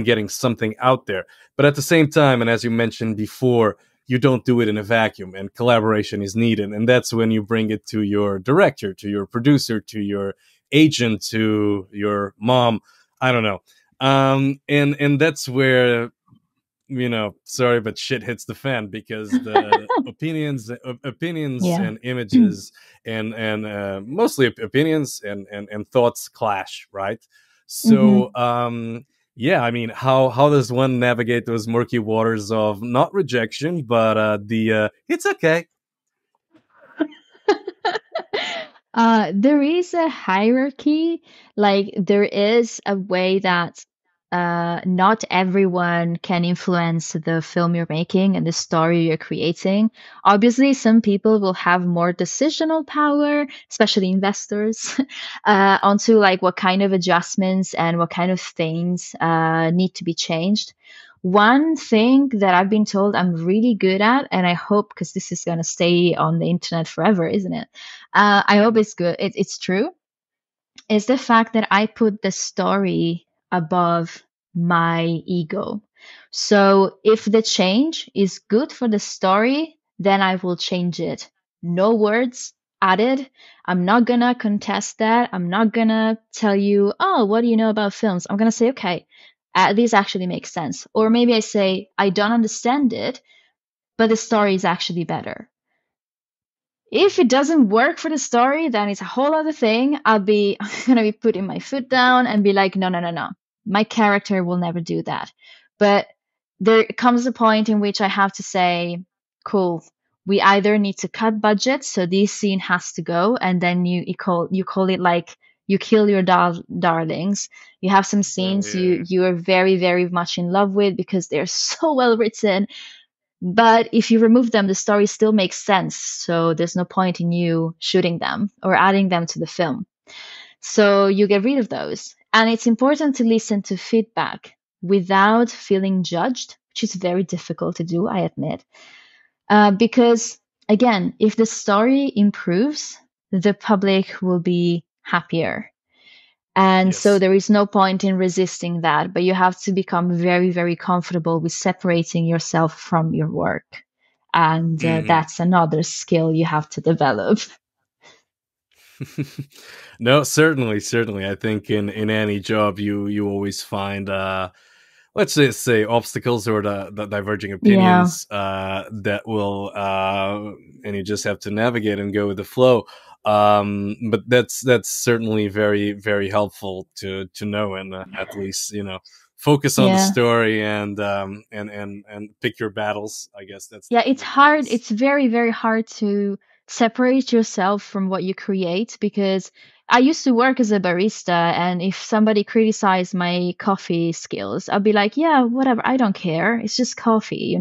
getting something out there. But at the same time, and as you mentioned before, you don't do it in a vacuum, and collaboration is needed, and that's when you bring it to your director, to your producer, to your agent, to your mom. I don't know. And that's where, sorry, but shit hits the fan, because the opinions Yeah. and images, and mostly opinions and thoughts clash, right? Hmm. So, yeah, I mean, how does one navigate those murky waters of not rejection, but the it's okay? There is a hierarchy. Like, there is a way that not everyone can influence the film you're making and the story you're creating. Obviously, some people will have more decisional power, especially investors, onto like what kind of adjustments and what kind of things need to be changed. One thing that I've been told I'm really good at, and I hope, because this is going to stay on the internet forever, isn't it? I hope it's good. It's true. Is the fact that I put the story above my ego. So if the change is good for the story, then I will change it. No words added. I'm not gonna contest that. I'm not gonna tell you, oh, what do you know about films? I'm gonna say, okay, this actually makes sense. Or maybe I say, I don't understand it, but the story is actually better. If it doesn't work for the story, then it's a whole other thing. I'm gonna be putting my foot down and be like, no, no, no, no. My character will never do that. But there comes a point in which I have to say, cool, we either need to cut budget, so this scene has to go, and then you call it like you kill your darlings. You have some scenes you Yeah. you are very, very much in love with because they're so well written, but if you remove them, the story still makes sense. So there's no point in you shooting them or adding them to the film. So you get rid of those. And it's important to listen to feedback without feeling judged, which is very difficult to do, I admit. Because again, if the story improves, the public will be happier. And so Yes. there is no point in resisting that, but you have to become very, very comfortable with separating yourself from your work. And Hmm. that's another skill you have to develop. No, certainly. I think in any job, you always find, let's just say, obstacles, or the diverging Yeah. opinions, that will, and you just have to navigate and go with the flow. But that's certainly very, very helpful to know, and at least, focus on the Yeah. story, and pick your battles. I guess that's Yeah, it's definitely hard. nice. It's very, very hard to separate yourself from what you create, because I used to work as a barista, and if somebody criticized my coffee skills, I'd be like, yeah, whatever, I don't care. It's just coffee.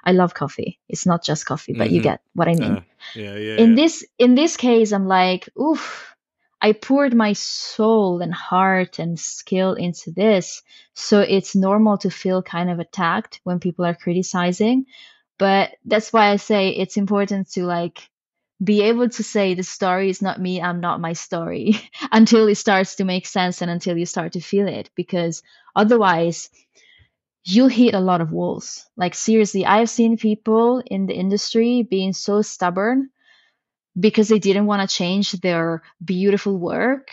I love coffee. It's not just coffee, but you Hmm. get what I mean. Uh, yeah, yeah, In yeah. this case, I'm like, oof, I poured my soul and heart and skill into this. So it's normal to feel kind of attacked when people are criticizing. But that's why I say it's important to like be able to say the story is not me, I'm not my story until it starts to make sense and until you start to feel it. Because otherwise, you hit a lot of walls. Like, seriously, I've seen people in the industry being so stubborn because they didn't want to change their beautiful work.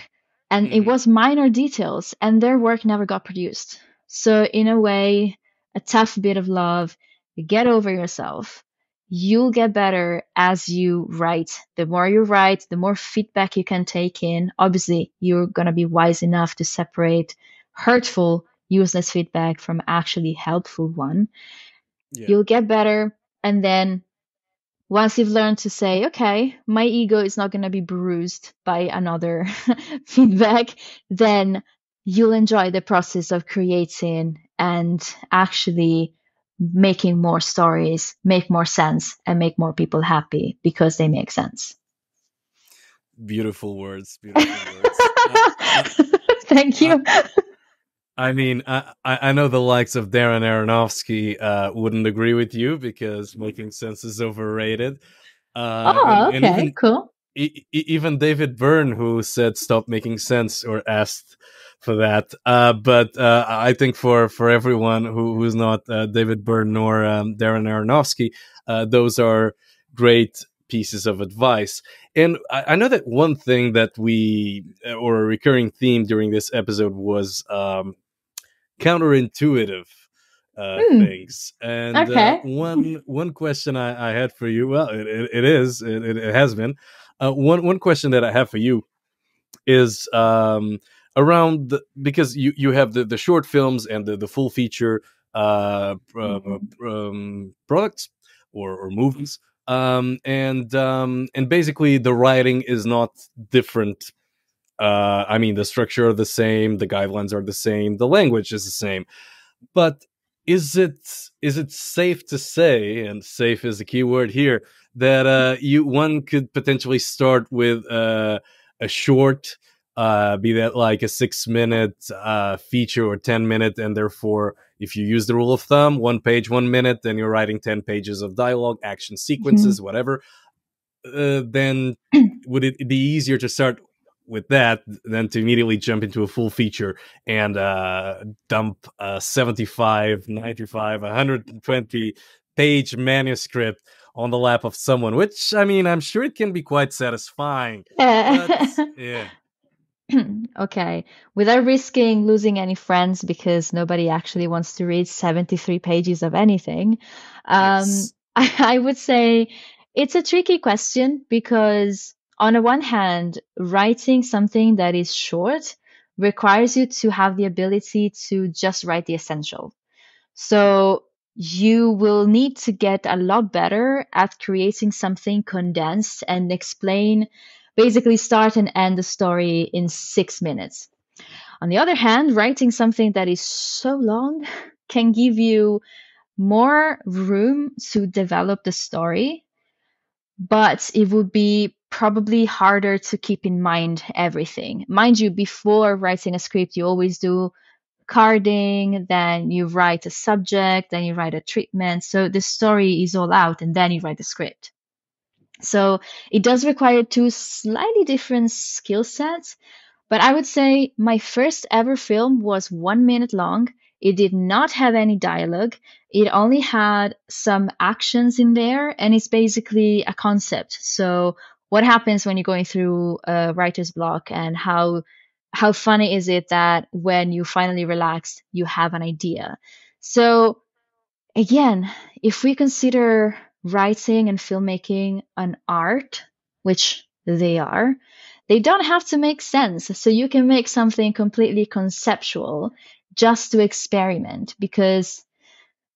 And it Hmm. was minor details, and their work never got produced. So, in a way, a tough bit of love, get over yourself. You'll get better as you write. The more you write, the more feedback you can take in. Obviously, you're going to be wise enough to separate hurtful, useless feedback from actually helpful one. Yeah. You'll get better. And then once you've learned to say, okay, my ego is not going to be bruised by another feedback, then you'll enjoy the process of creating and actually making more stories make more sense and make more people happy because they make sense. Beautiful words. Beautiful words. Thank I, you. I mean, I know the likes of Darren Aronofsky wouldn't agree with you because making sense is overrated. Oh, And okay, cool. even David Byrne, who said stop making sense or asked for that. But I think for everyone who's not David Byrne nor Darren Aronofsky, those are great pieces of advice. And I know that one thing that or a recurring theme during this episode was counterintuitive Hmm, things. And okay. one question I had for you, well, it has been one question that I have for you is around because you have the short films and the full feature products or movies. And basically the writing is not different. I mean, the structure are the same, the guidelines are the same, the language is the same, but is it safe to say, and safe is the key word here, that one could potentially start with a short, be that like a 6 minute feature or 10 minute, and therefore, if you use the rule of thumb, 1 page, 1 minute, then you're writing 10 pages of dialogue, action Mhm. sequences, whatever. Then would it be easier to start with that than to immediately jump into a full feature and dump a 75, 95, 120 page manuscript on the lap of someone, which, I mean, I'm sure it can be quite satisfying, but yeah. Okay, without risking losing any friends because nobody actually wants to read 73 pages of anything, Yes. I would say it's a tricky question because, on the one hand, writing something that is short requires you to have the ability to just write the essential. So you will need to get a lot better at creating something condensed and explain, basically start and end the story in 6 minutes. On the other hand, writing something that is so long can give you more room to develop the story, but it would be probably harder to keep in mind everything. Mind you, before writing a script, you always do carding, then you write a subject, then you write a treatment. So the story is all out, and then you write the script. So it does require two slightly different skill sets. But I would say my first ever film was 1 minute long. It did not have any dialogue. It only had some actions in there, and it's basically a concept. So what happens when you're going through a writer's block, and how funny is it that when you finally relax, you have an idea? So again, if we consider writing and filmmaking an art, which they are, they don't have to make sense. So you can make something completely conceptual just to experiment, because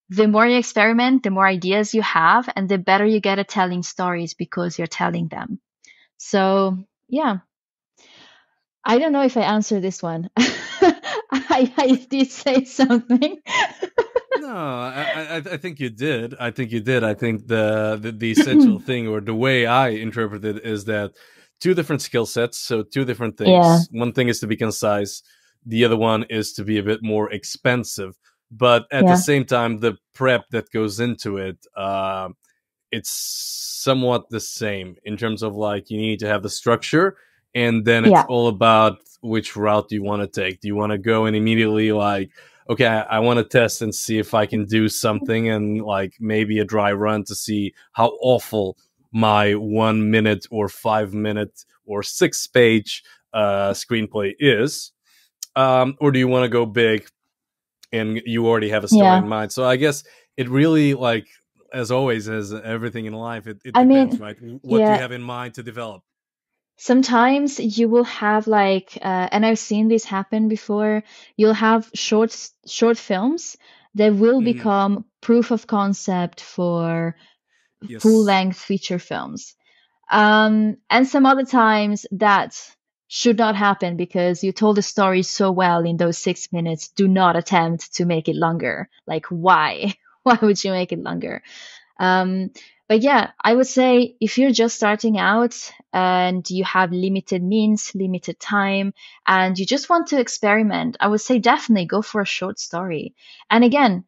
the more you experiment, the more ideas you have, and the better you get at telling stories because you're telling them. So, yeah, I don't know if I answered this one. I did say something. No, I think you did. I think you did. I think the essential thing, or the way I interpret it, is that two different skill sets, so two different Yeah, things. One thing is to be concise, the other one is to be a bit more expensive. But at the yeah. same time, the prep that goes into it, it's somewhat the same in terms of like you need to have the structure, and then it's Yeah. all about which route do you want to take. Do you want to go and immediately like, okay, I want to test and see if I can do something, and like maybe a dry run to see how awful my 1 minute or 5 minute or 6 page screenplay is, or do you want to go big and you already have a story in Yeah. mind? So I guess it really, like, as always, as everything in life, it I depends, mean, right? What do you yeah, have in mind to develop? sometimes you will have like, and I've seen this happen before, you'll have short films that will Hmm. become proof of concept for full Yes. length feature films. And some other times that should not happen because you told the story so well in those 6 minutes. Do not attempt to make it longer. Like, why? Why would you make it longer? Um, but yeah, I would say if you're just starting out and you have limited means, limited time, and you just want to experiment, I would say definitely go for a short story. And again,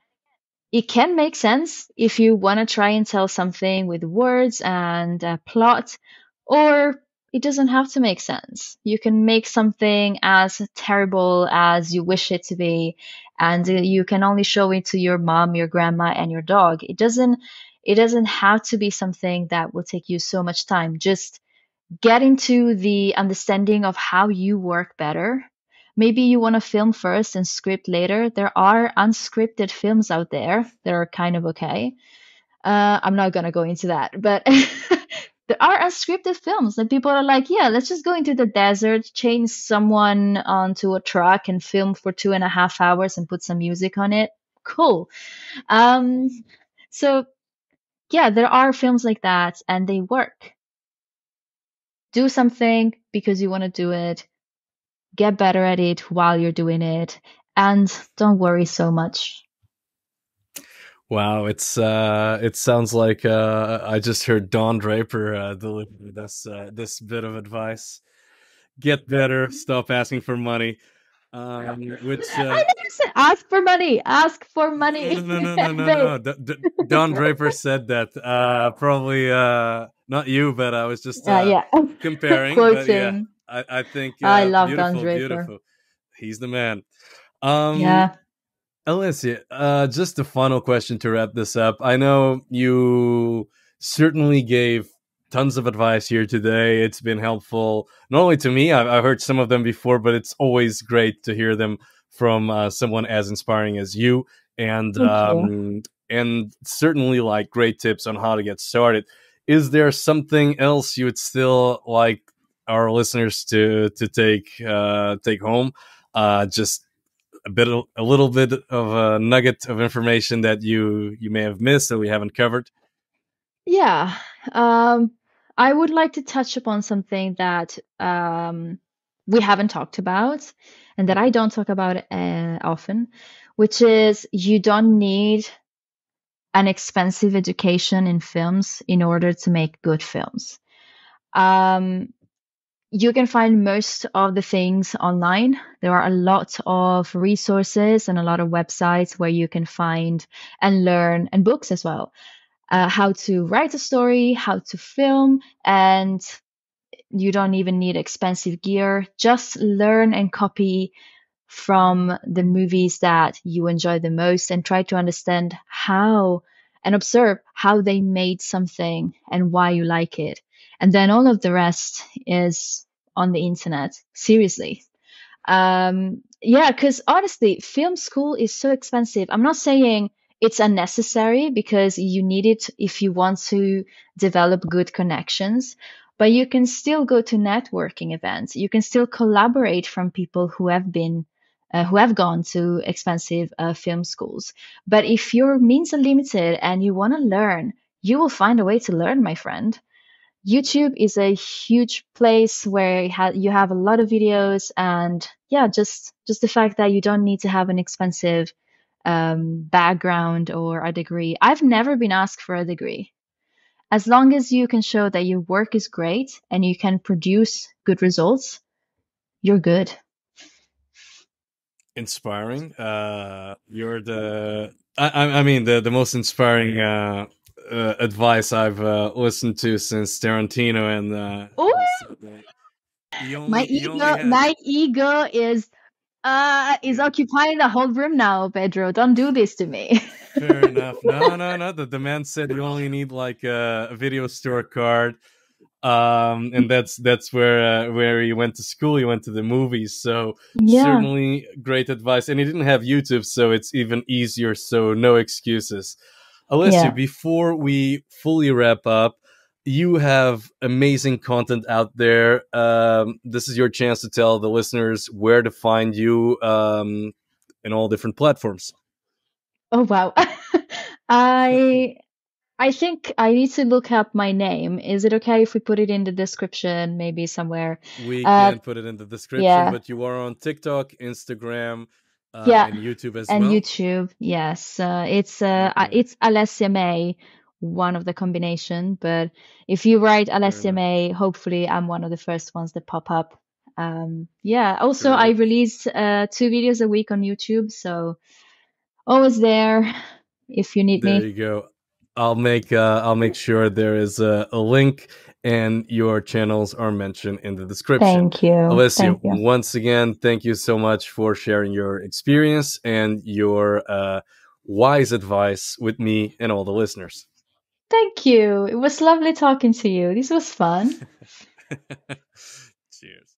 it can make sense if you want to try and tell something with words and a plot, or it doesn't have to make sense. You can make something as terrible as you wish it to be, and you can only show it to your mom, your grandma, and your dog. It doesn't have to be something that will take you so much time. Just get into the understanding of how you work better. Maybe you want to film first and script later. There are unscripted films out there that are kind of okay. I'm not going to go into that, but there are unscripted films that people are like, yeah, let's just go into the desert, chain someone onto a truck and film for 2.5 hours and put some music on it. Cool. Um, so, yeah, there are films like that and they work. Do something because you want to do it, get better at it while you're doing it, and don't worry so much. Wow, it sounds like I just heard Don Draper deliver this bit of advice. Get better, stop asking for money. Which I never said ask for money. Ask for no, money, no, no, no, no, babe. no. Don Draper said that. Probably not you, but I was just Yeah, comparing. But yeah, quoting. I think I love Don beautiful, Draper. beautiful. He's the man. Um, Yeah. Alessia, just a final question to wrap this up. I know you certainly gave tons of advice here today. It's been helpful, not only to me, I've heard some of them before, but it's always great to hear them from someone as inspiring as you. And Thank you. certainly like great tips on how to get started. Is there something else you would still like our listeners to take home? Just a little bit of a nugget of information that you may have missed that we haven't covered. Yeah. Um, I would like to touch upon something that we haven't talked about and that I don't talk about often, which is you don't need an expensive education in films in order to make good films. Um, you can find most of the things online. There are a lot of resources and a lot of websites where you can find and learn, and books as well, how to write a story, how to film, and you don't even need expensive gear. Just learn and copy from the movies that you enjoy the most and try to understand how and observe how they made something and why you like it. And then all of the rest is on the internet. Seriously. Yeah, because honestly, film school is so expensive. I'm not saying it's unnecessary because you need it if you want to develop good connections, but you can still go to networking events. You can still collaborate from people who have gone to expensive film schools. But if your means are limited and you want to learn, you will find a way to learn, my friend. YouTube is a huge place where you have a lot of videos, and yeah, just the fact that you don't need to have an expensive background or a degree. I've never been asked for a degree. As long as you can show that your work is great and you can produce good results, you're good. Inspiring. You're the I mean the most inspiring advice I've listened to since Tarantino, and Oh, also you only had. my ego is Yeah, occupying the whole room now, Pedro. Don't do this to me. fair enough. No, no, no. The man said you only need like a video store card, and that's where he went to school. He went to the movies, so Yeah, certainly great advice. And he didn't have YouTube, so it's even easier. So no excuses. Alessia, yeah. before we fully wrap up, you have amazing content out there. This is your chance to tell the listeners where to find you in all different platforms. Oh wow. I I think I need to look up my name. Is it okay if we put it in the description, maybe somewhere? We Uh, can put it in the description, yeah, but you are on TikTok, Instagram, yeah, and YouTube as and well. YouTube. Yes, Okay, it's Alessia May, one of the combination. But if you write fair Alessia enough. May, hopefully I'm one of the first ones that pop up. Yeah. Also, I Great. release 2 videos a week on YouTube, so always there if you need There me. you go. I'll make sure there is a link and your channels are mentioned in the description. Thank you. Alessia, Thank you. once again, thank you so much for sharing your experience and your wise advice with me and all the listeners. Thank you. It was lovely talking to you. This was fun. Cheers.